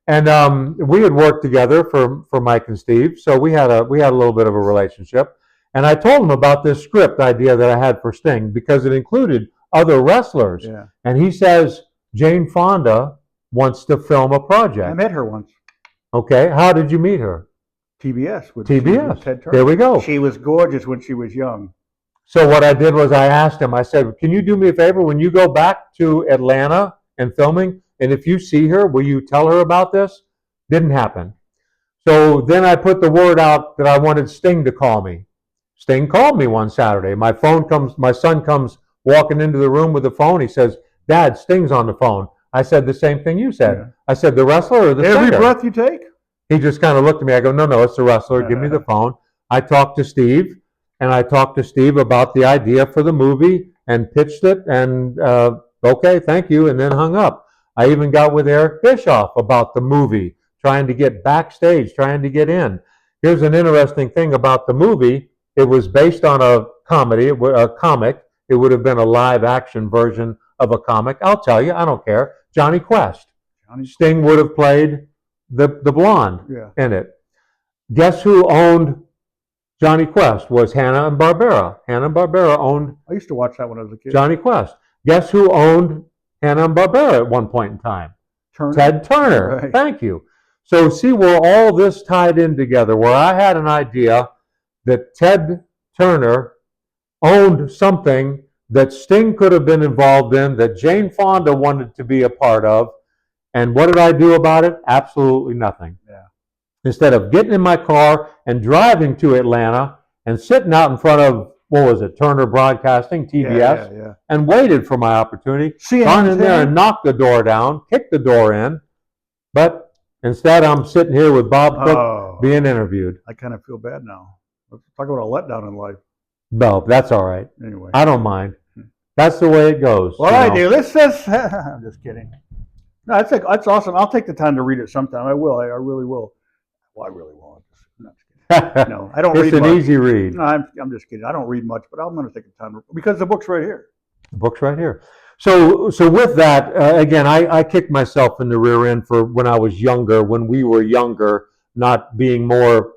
[SPEAKER 2] and we had worked together for Mike and Steve, so we had a little bit of a relationship. And I told him about this script idea that I had for Sting because it included other wrestlers.
[SPEAKER 1] Yeah.
[SPEAKER 2] And he says Jane Fonda wants to film a project.
[SPEAKER 1] I met her once.
[SPEAKER 2] Okay, how did you meet her?
[SPEAKER 1] TBS. With
[SPEAKER 2] TBS.
[SPEAKER 1] Ted Turner.
[SPEAKER 2] There we go.
[SPEAKER 1] She was gorgeous when she was young.
[SPEAKER 2] So what I did was I asked him, I said, can you do me a favor when you go back to Atlanta and filming, and if you see her, will you tell her about this? Didn't happen. So then I put the word out that I wanted Sting to call me. Sting called me one Saturday. My son comes walking into the room with the phone. He says, Dad, Sting's on the phone. I said the same thing you said. Yeah. I said, the wrestler or the singer?
[SPEAKER 1] Every breath you take?
[SPEAKER 2] He just kind of looked at me. I go, no, it's the wrestler. Give me the phone. I talked to Steve, and I talked to Steve about the idea for the movie and pitched it, and okay, thank you, and then hung up. I even got with Eric Bischoff about the movie, trying to get backstage, trying to get in. Here's an interesting thing about the movie. It was based on a comedy, a comic. It would have been a live-action version of a comic. I'll tell you, I don't care. Johnny Quest. Sting would have played the blonde in it. Guess who owned Johnny Quest? Was Hanna-Barbera. Hanna-Barbera owned...
[SPEAKER 1] I used to watch that when I was a kid.
[SPEAKER 2] Johnny Quest. Guess who owned Hanna-Barbera at one point in time? Ted Turner. Right. Thank you. So see where all this tied in together, where I had an idea that Ted Turner owned something that Sting could have been involved in, that Jane Fonda wanted to be a part of. And what did I do about it? Absolutely nothing. Yeah. Instead of getting in my car and driving to Atlanta and sitting out in front of, what was it, Turner Broadcasting, TBS, and waited for my opportunity, gone in there and knocked the door down, kicked the door in, but instead I'm sitting here with Bob Cook being interviewed.
[SPEAKER 1] I kind of feel bad now. Let's talk about a letdown in life.
[SPEAKER 2] No, that's all right.
[SPEAKER 1] Anyway.
[SPEAKER 2] I don't mind. That's the way it goes.
[SPEAKER 1] All right, dude. Let's just... I'm just kidding. No, that's awesome. I'll take the time to read it sometime. I will. I really will. Well, I really won't. No, I don't read much.
[SPEAKER 2] It's an easy read.
[SPEAKER 1] No, I'm just kidding. I don't read much, but I'm going to take the time because the book's right here.
[SPEAKER 2] The book's right here. So with that, again, I kicked myself in the rear end for when I was younger, when we were younger, not being more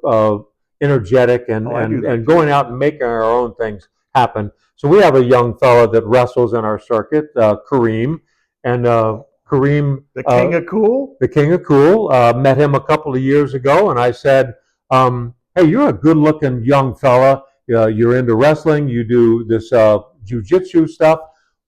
[SPEAKER 2] energetic
[SPEAKER 1] Oh, I do that
[SPEAKER 2] and
[SPEAKER 1] too.
[SPEAKER 2] going out and making our own things happen. So we have a young fella that wrestles in our circuit, Kareem, and Kareem,
[SPEAKER 1] The king of cool.
[SPEAKER 2] the King of Cool. Met him a couple of years ago, and I said, "Hey, you're a good-looking young fella. You're into wrestling. You do this jiu-jitsu stuff.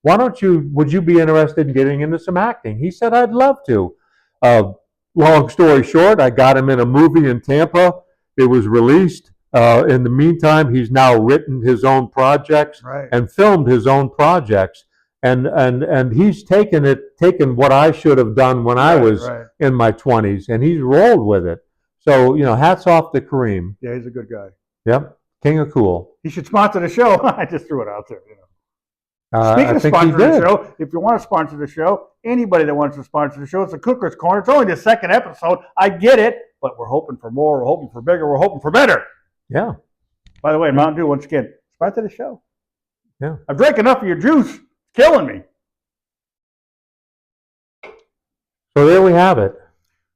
[SPEAKER 2] Why don't you? Would you be interested in getting into some acting?" He said, "I'd love to." Uh, Long story short, I got him in a movie in Tampa. It was released. In the meantime, he's now written his own projects
[SPEAKER 1] Right.
[SPEAKER 2] and filmed his own projects. And he's taken what I should have done when I was in my 20s, and he's rolled with it. So, hats off to Kareem.
[SPEAKER 1] Yeah, he's a good guy.
[SPEAKER 2] Yep, King of Cool.
[SPEAKER 1] He should sponsor the show. I just threw it out there. Speaking of
[SPEAKER 2] I think he
[SPEAKER 1] sponsoring the
[SPEAKER 2] did.
[SPEAKER 1] show, if you want to sponsor the show, anybody that wants to sponsor the show, it's a Cooker's Corner. It's only the second episode. I get it, but we're hoping for more. We're hoping for bigger. We're hoping for better.
[SPEAKER 2] Yeah.
[SPEAKER 1] By the way, Mountain Dew, once again, sponsor the show.
[SPEAKER 2] Yeah.
[SPEAKER 1] I've drank enough of your juice. It's killing me.
[SPEAKER 2] So there we have it.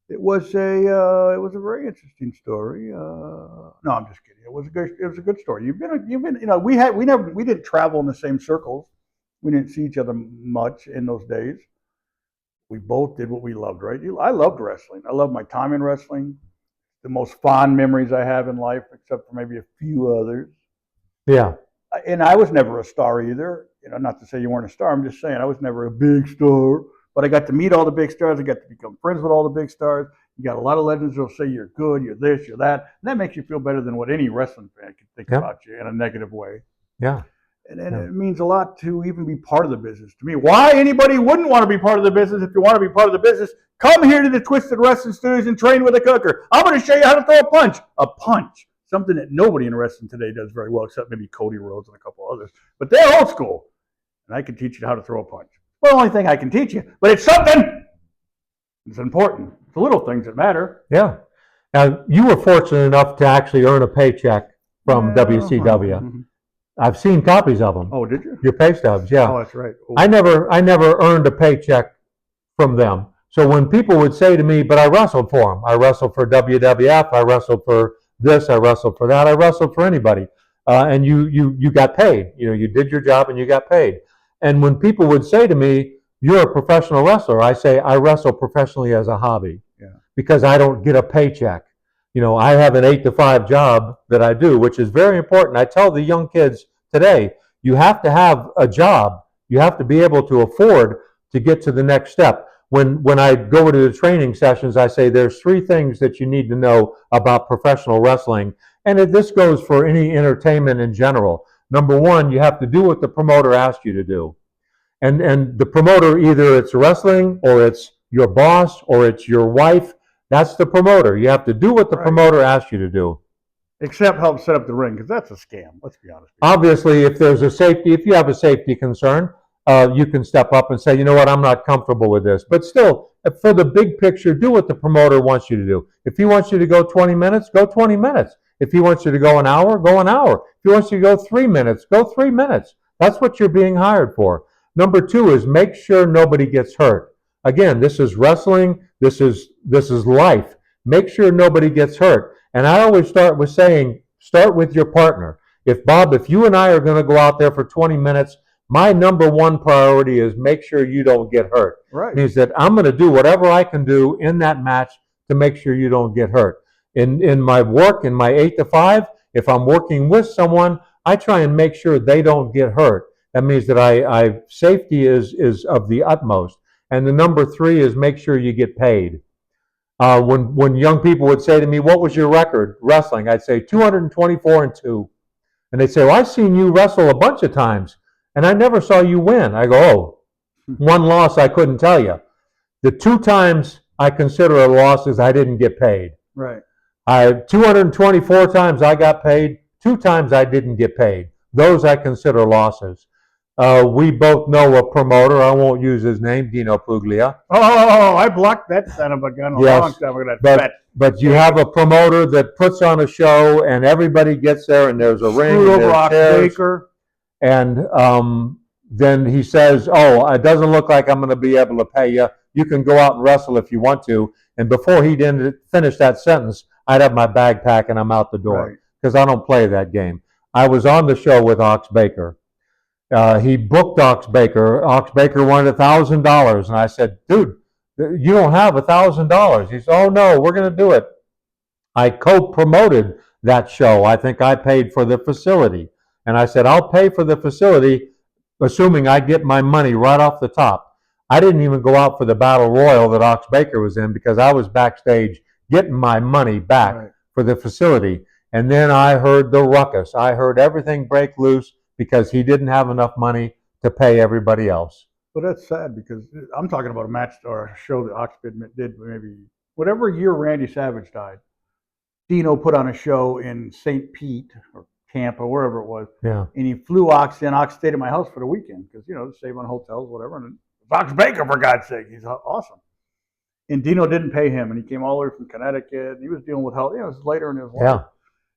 [SPEAKER 1] It was a very interesting story. No, I'm just kidding. It was a good story. You've been, we didn't travel in the same circles. We didn't see each other much in those days. We both did what we loved, right? I loved wrestling. I loved my time in wrestling. The most fond memories I have in life, except for maybe a few others.
[SPEAKER 2] Yeah.
[SPEAKER 1] And I was never a star either. Not to say you weren't a star. I'm just saying I was never a big star. But I got to meet all the big stars. I got to become friends with all the big stars. You got a lot of legends that'll say you're good, you're this, you're that. And that makes you feel better than what any wrestling fan can think about you in a negative way.
[SPEAKER 2] Yeah.
[SPEAKER 1] And it means a lot to even be part of the business. To me, why anybody wouldn't want to be part of the business? If you want to be part of the business, come here to the Twisted Wrestling Studios and train with a cooker. I'm going to show you how to throw a punch. A punch. Something that nobody in wrestling today does very well, except maybe Cody Rhodes and a couple others. But they're old school. And I can teach you how to throw a punch. Well, the only thing I can teach you, but it's something. It's important. It's the little things that matter.
[SPEAKER 2] Yeah. Now, you were fortunate enough to actually earn a paycheck from WCW. Mm-hmm. I've seen copies of them.
[SPEAKER 1] Oh, did you?
[SPEAKER 2] Your pay stubs, yeah.
[SPEAKER 1] Oh, that's right. Oh.
[SPEAKER 2] I never earned a paycheck from them. So when people would say to me, "But I wrestled for them. I wrestled for WWF. I wrestled for this. I wrestled for that. I wrestled for anybody." And you got paid. You did your job and you got paid. And when people would say to me, "You're a professional wrestler," I say, "I wrestle professionally as a hobby."
[SPEAKER 1] Yeah. Because
[SPEAKER 2] I don't get a paycheck. I have an 8-to-5 job that I do, which is very important. I tell the young kids today, you have to have a job. You have to be able to afford to get to the next step. When I go to the training sessions, I say there's 3 things that you need to know about professional wrestling. And this goes for any entertainment in general. Number 1, you have to do what the promoter asks you to do. And the promoter, either it's wrestling or it's your boss or it's your wife, that's the promoter. You have to do what the promoter asks you to do.
[SPEAKER 1] Except help set up the ring, because that's a scam. Let's be honest.
[SPEAKER 2] Obviously, if you have a safety concern, you can step up and say, "You know what, I'm not comfortable with this." But still, for the big picture, do what the promoter wants you to do. If he wants you to go 20 minutes, go 20 minutes. If he wants you to go an hour, go an hour. If he wants you to go 3 minutes, go 3 minutes. That's what you're being hired for. Number 2 is make sure nobody gets hurt. Again, this is wrestling. This is life. Make sure nobody gets hurt. And I always start with saying, start with your partner. If Bob, if you and I are going to go out there for 20 minutes, my number 1 priority is make sure you don't get hurt.
[SPEAKER 1] Right.
[SPEAKER 2] It means that I'm going to do whatever I can do in that match to make sure you don't get hurt. In my work, in my 8-to-5, if I'm working with someone, I try and make sure they don't get hurt. That means that safety is of the utmost. And the number 3 is make sure you get paid. When young people would say to me, "What was your record wrestling?" I'd say 224-2. And they'd say, "Well, I've seen you wrestle a bunch of times, and I never saw you win." I go, "Oh, 1 loss I couldn't tell you. The 2 times I consider a loss is I didn't get paid."
[SPEAKER 1] Right.
[SPEAKER 2] 224 times I got paid, 2 times I didn't get paid. Those I consider losses. We both know a promoter. I won't use his name, Dino Puglia.
[SPEAKER 1] Oh, I blocked that son of a gun a long time ago.
[SPEAKER 2] But you have a promoter that puts on a show, and everybody gets there, and there's a ring, and there's chairs,
[SPEAKER 1] Baker.
[SPEAKER 2] and then he says, "Oh, it doesn't look like I'm going to be able to pay you. You can go out and wrestle if you want to." And before he didn't finish that sentence, I'd have my bag packed and I'm out the door because I don't play that game. I was on the show with Ox Baker. He booked Ox Baker. Ox Baker wanted $1,000, and I said, "Dude, you don't have $1,000." He said, "Oh no, we're going to do it." I co-promoted that show. I think I paid for the facility, and I said, "I'll pay for the facility, assuming I get my money right off the top." I didn't even go out for the battle royal that Ox Baker was in because I was backstage getting my money back for the facility. And then I heard the ruckus. I heard everything break loose because he didn't have enough money to pay everybody else.
[SPEAKER 1] But that's sad because I'm talking about a match or a show that Ox did maybe whatever year Randy Savage died. Dino put on a show in St. Pete or Tampa, wherever it was.
[SPEAKER 2] Yeah.
[SPEAKER 1] And he flew Ox in. Ox stayed at my house for the weekend because, save on hotels, whatever. And Ox Baker, for God's sake, he's awesome. And Dino didn't pay him, and he came all the way from Connecticut. He was dealing with health. It was later in his life.
[SPEAKER 2] Yeah.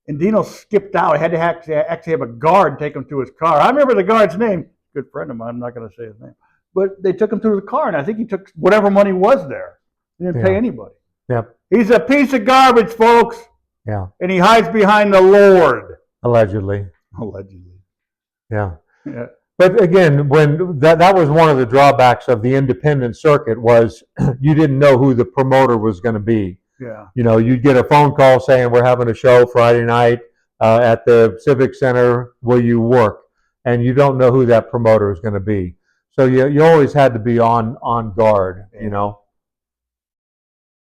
[SPEAKER 1] And Dino skipped out. I had to actually have a guard take him to his car. I remember the guard's name. Good friend of mine. I'm not going to say his name. But they took him to the car, and I think he took whatever money was there. He didn't pay anybody.
[SPEAKER 2] Yep.
[SPEAKER 1] He's a piece of garbage, folks.
[SPEAKER 2] Yeah.
[SPEAKER 1] And he hides behind the Lord.
[SPEAKER 2] Allegedly.
[SPEAKER 1] Yeah.
[SPEAKER 2] But again, when that was one of the drawbacks of the independent circuit was you didn't know who the promoter was going to be.
[SPEAKER 1] Yeah.
[SPEAKER 2] You'd get a phone call saying we're having a show Friday night at the Civic Center. Will you work? And you don't know who that promoter is going to be. So you always had to be on guard.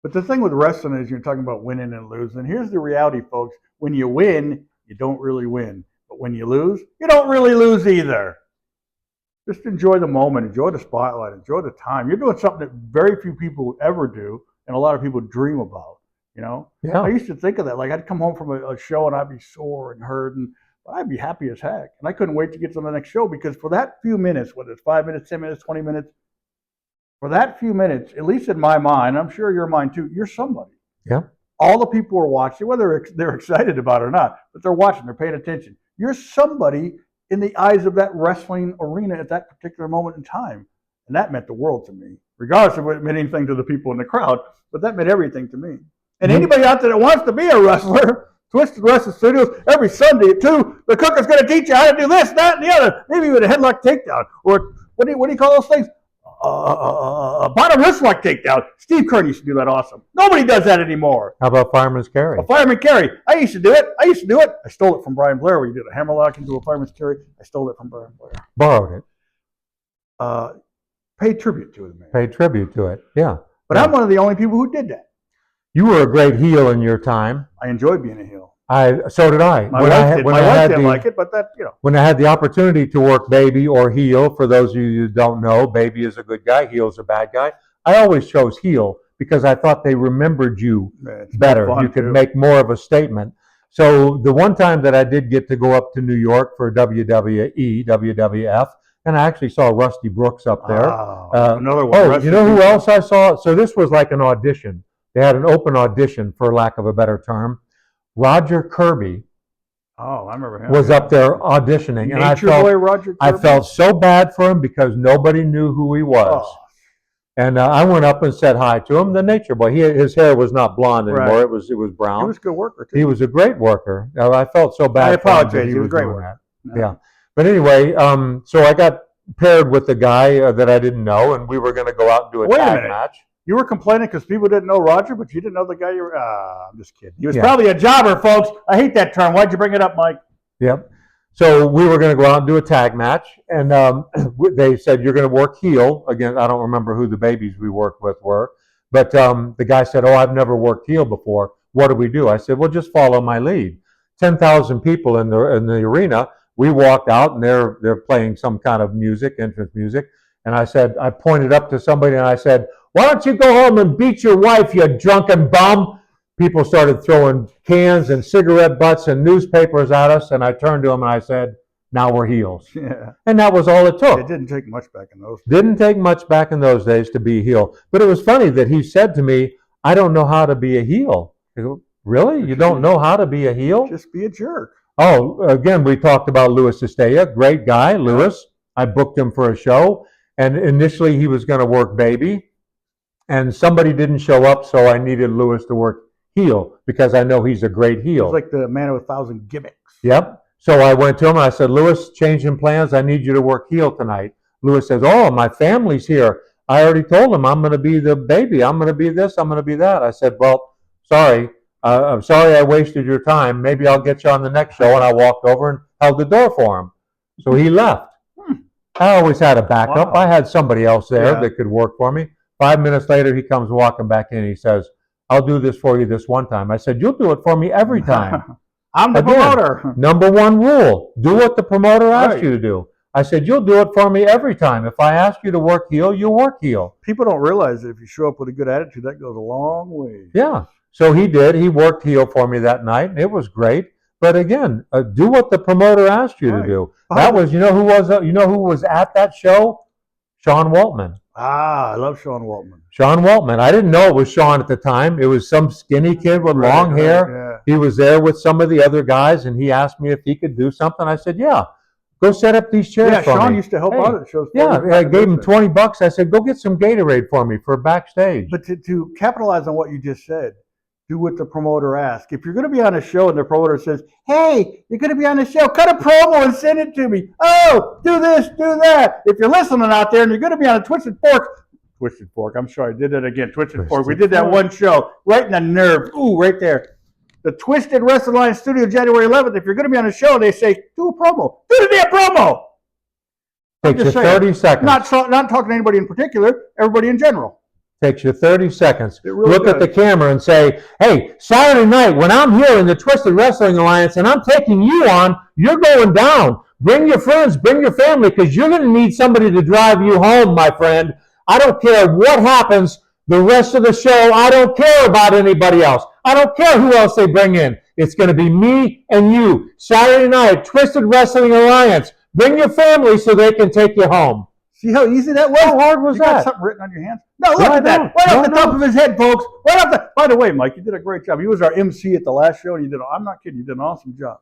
[SPEAKER 1] But the thing with wrestling is you're talking about winning and losing. Here's the reality, folks. When you win, you don't really win. But when you lose, you don't really lose either. Just enjoy the moment, enjoy the spotlight, enjoy the time. You're doing something that very few people ever do, and a lot of people dream about.
[SPEAKER 2] Yeah.
[SPEAKER 1] I used to think of that. Like I'd come home from a show and I'd be sore and hurt, and I'd be happy as heck. And I couldn't wait to get to the next show because for that few minutes, whether it's 5 minutes, 10 minutes, 20 minutes, for that few minutes, at least in my mind, I'm sure your mind too, you're somebody.
[SPEAKER 2] Yeah.
[SPEAKER 1] All the people are watching, whether they're excited about it or not, but they're watching, they're paying attention. You're somebody in the eyes of that wrestling arena at that particular moment in time. And that meant the world to me, regardless of what it meant anything to the people in the crowd, but that meant everything to me. And anybody out there that wants to be a wrestler, Twisted Wrestling Studios, every Sunday at 2, the cook is going to teach you how to do this, that, and the other. Maybe with a headlock takedown, or what do you call those things? Bottom wrist lock takedown. Steve Kern used to do that awesome. Nobody does that anymore.
[SPEAKER 2] How about fireman's carry?
[SPEAKER 1] A fireman carry. I used to do it. I stole it from Brian Blair. Where you did a hammerlock into a fireman's carry. I stole it from Brian Blair.
[SPEAKER 2] Borrowed it.
[SPEAKER 1] Paid tribute to it, man.
[SPEAKER 2] Paid tribute to it, yeah.
[SPEAKER 1] But I'm one of the only people who did that.
[SPEAKER 2] You were a great heel in your time.
[SPEAKER 1] I enjoyed being a heel.
[SPEAKER 2] So did I.
[SPEAKER 1] My wife didn't like it, but
[SPEAKER 2] when I had the opportunity to work baby or heel, for those of you who don't know, baby is a good guy, heel is a bad guy. I always chose heel because I thought they remembered you better. You could make more of a statement. So the one time that I did get to go up to New York for WWE, WWF, and I actually saw Rusty Brooks up there.
[SPEAKER 1] Another one.
[SPEAKER 2] You know who else I saw? So this was like an audition. They had an open audition, for lack of a better term. Roger Kirby
[SPEAKER 1] I remember him.
[SPEAKER 2] was up there auditioning. And I felt so bad for him because nobody knew who he was. Oh. And I went up and said hi to him, the Nature Boy. His hair was not blonde anymore. Right. It was brown.
[SPEAKER 1] He was a good worker, too.
[SPEAKER 2] He was a great worker. I felt so bad.
[SPEAKER 1] I apologize. He was a great worker.
[SPEAKER 2] Yeah. But anyway, so I got paired with the guy that I didn't know, and we were going to go out and do a tag match.
[SPEAKER 1] You were complaining because people didn't know Roger, but you didn't know the guy you were... I'm just kidding. He was probably a jobber, folks. I hate that term. Why'd you bring it up, Mike?
[SPEAKER 2] Yep. So we were going to go out and do a tag match, and they said, you're going to work heel. Again, I don't remember who the babies we worked with were, but the guy said, I've never worked heel before. What do we do? I said, well, just follow my lead. 10,000 people in the arena. We walked out, and they're playing some kind of music, entrance music, and I pointed up to somebody, and I said, why don't you go home and beat your wife, you drunken bum? People started throwing cans and cigarette butts and newspapers at us, and I turned to them and I said, now we're heels.
[SPEAKER 1] Yeah.
[SPEAKER 2] And that was all it took.
[SPEAKER 1] It didn't take much back in those days.
[SPEAKER 2] Didn't take much back in those days to be a heel. But it was funny that he said to me, I don't know how to be a heel. I go, really? You don't know how to be a heel?
[SPEAKER 1] Just be a jerk.
[SPEAKER 2] Oh, again, we talked about Louis Estella. Great guy, Louis. I booked him for a show, and initially he was going to work baby, and somebody didn't show up, so I needed Lewis to work heel because I know he's a great heel.
[SPEAKER 1] He's like the man with 1,000 gimmicks.
[SPEAKER 2] Yep. So I went to him and I said, Lewis, changing plans. I need you to work heel tonight. Lewis says, oh, my family's here. I already told him I'm going to be the baby. I'm going to be this. I'm going to be that. I said, well, sorry. I'm sorry I wasted your time. Maybe I'll get you on the next show. And I walked over and held the door for him. So he left. I always had a backup.
[SPEAKER 1] Wow.
[SPEAKER 2] I had somebody else there that could work for me. 5 minutes later, he comes walking back in. He says, I'll do this for you this one time. I said, you'll do it for me every time.
[SPEAKER 1] I'm the promoter.
[SPEAKER 2] Number one rule, do what the promoter asks you to do. I said, you'll do it for me every time. If I ask you to work heel, you'll work heel.
[SPEAKER 1] People don't realize that if you show up with a good attitude, that goes a long way.
[SPEAKER 2] Yeah. So he did. He worked heel for me that night. It was great. But again, do what the promoter asked you to do. That was, you know who was at that show? Sean Waltman.
[SPEAKER 1] Ah, I love Sean Waltman.
[SPEAKER 2] Sean Waltman. I didn't know it was Sean at the time. It was some skinny kid with long hair. Yeah. He was there with some of the other guys, and he asked me if he could do something. I said, yeah, go set up these chairs for me.
[SPEAKER 1] Yeah, Sean used to help out at the shows.
[SPEAKER 2] Yeah, I gave him $20. I said, go get some Gatorade for me for backstage.
[SPEAKER 1] But to capitalize on what you just said, do what the promoter asks. If you're going to be on a show and the promoter says, hey, you're going to be on the show, cut a promo and send it to me. Oh, do this, do that. If you're listening out there and you're going to be on a Twisted Fork, I'm sorry, I did it again, Twisted Fork. We did that one show, right in the nerve. Ooh, right there. The Twisted Wrestling Alliance Studio, January 11th. If you're going to be on a show, they say, do a promo. Do the damn promo.
[SPEAKER 2] Takes you 30 seconds.
[SPEAKER 1] Not talking to anybody in particular, everybody in general.
[SPEAKER 2] Takes you 30 seconds.
[SPEAKER 1] Really
[SPEAKER 2] Look
[SPEAKER 1] does.
[SPEAKER 2] at the camera and say, hey, Saturday night when I'm here in the Twisted Wrestling Alliance and I'm taking you on, you're going down. Bring your friends, bring your family, because you're going to need somebody to drive you home, my friend. I don't care what happens the rest of the show. I don't care about anybody else. I don't care who else they bring in. It's going to be me and you. Saturday night, Twisted Wrestling Alliance. Bring your family so they can take you home.
[SPEAKER 1] See how easy that was?
[SPEAKER 2] How hard was
[SPEAKER 1] you
[SPEAKER 2] that?
[SPEAKER 1] Got something written on your hands? No, look at that. Right off the top of his head, folks. Right off the. By the way, Mike, you did a great job. He was our MC at the last show, and you did. I'm not kidding. You did an awesome job.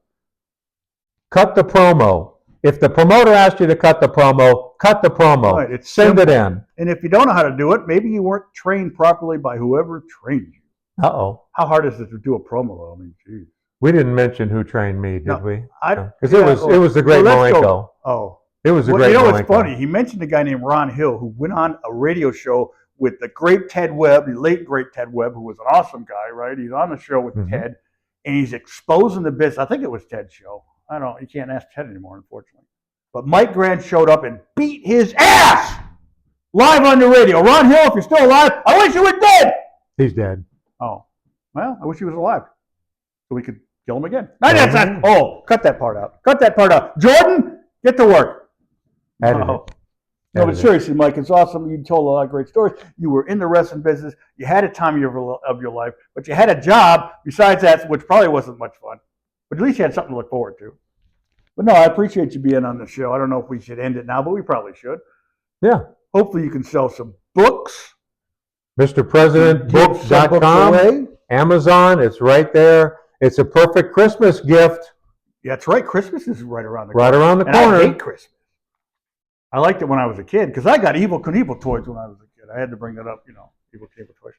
[SPEAKER 2] Cut the promo. If the promoter asked you to cut the promo, cut the promo.
[SPEAKER 1] Right, it's
[SPEAKER 2] Send
[SPEAKER 1] simple.
[SPEAKER 2] it in.
[SPEAKER 1] And if you don't know how to do it, maybe you weren't trained properly by whoever trained you.
[SPEAKER 2] Uh-oh.
[SPEAKER 1] How hard is it to do a promo, though? I mean, geez.
[SPEAKER 2] We didn't mention who trained me, did we? Because
[SPEAKER 1] it
[SPEAKER 2] was the great Malenko.
[SPEAKER 1] Oh.
[SPEAKER 2] It was a great
[SPEAKER 1] You know
[SPEAKER 2] Malenko.
[SPEAKER 1] what's funny? He mentioned a guy named Ron Hill who went on a radio show with the great Ted Webb, the late great Ted Webb, who was an awesome guy, right? He's on the show with Ted, and he's exposing the business. I think it was Ted's show. I don't know. You can't ask Ted anymore, unfortunately. But Mike Grant showed up and beat his ass live on the radio. Ron Hill, if you're still alive, I wish you were dead.
[SPEAKER 2] He's dead.
[SPEAKER 1] Oh, well, I wish he was alive so we could kill him again. No, that's not. Oh, cut that part out. Cut that part out. Jordan, get to work. No, but seriously, Mike, it's awesome. You told a lot of great stories. You were in the wrestling business. You had a time of your life, but you had a job besides that, which probably wasn't much fun. But at least you had something to look forward to. But no, I appreciate you being on the show. I don't know if we should end it now, but we probably should.
[SPEAKER 2] Yeah.
[SPEAKER 1] Hopefully you can sell some books.
[SPEAKER 2] MrPresidentBooks.com, Amazon, it's right there. It's a perfect Christmas gift.
[SPEAKER 1] Yeah, that's right. Christmas is right around the
[SPEAKER 2] corner. Right around the corner.
[SPEAKER 1] And I hate Christmas. I liked it when I was a kid because I got Evel Knievel toys when I was a kid. I had to bring that up, Evel Knievel toys.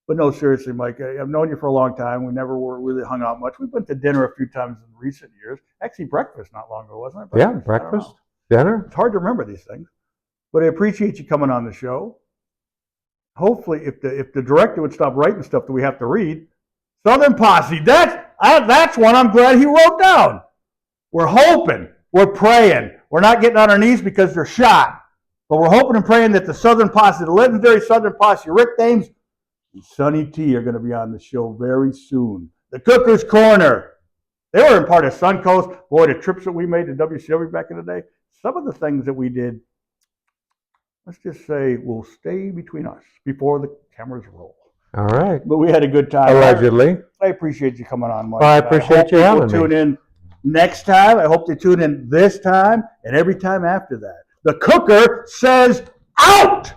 [SPEAKER 1] But no, seriously, Mike, I've known you for a long time. We never were really hung out much. We went to dinner a few times in recent years. Actually, breakfast not long ago, wasn't it?
[SPEAKER 2] Breakfast, dinner.
[SPEAKER 1] It's hard to remember these things. But I appreciate you coming on the show. Hopefully, if the director would stop writing stuff that we have to read, Southern Posse, that's one I'm glad he wrote down. We're hoping, we're praying. We're not getting on our knees because they're shot. But we're hoping and praying that the Southern Posse, the legendary Southern Posse, Rick Thames and Sonny T are going to be on the show very soon. The Cooker's Corner. They were in part of Suncoast. Boy, the trips that we made to WCW back in the day, some of the things that we did, let's just say, will stay between us before the cameras roll.
[SPEAKER 2] All right.
[SPEAKER 1] But we had a good time.
[SPEAKER 2] Allegedly.
[SPEAKER 1] I appreciate you coming on, Mike.
[SPEAKER 2] I appreciate you having me.
[SPEAKER 1] Tune in next time. I hope they tune in this time and every time after that. The Cooker says out!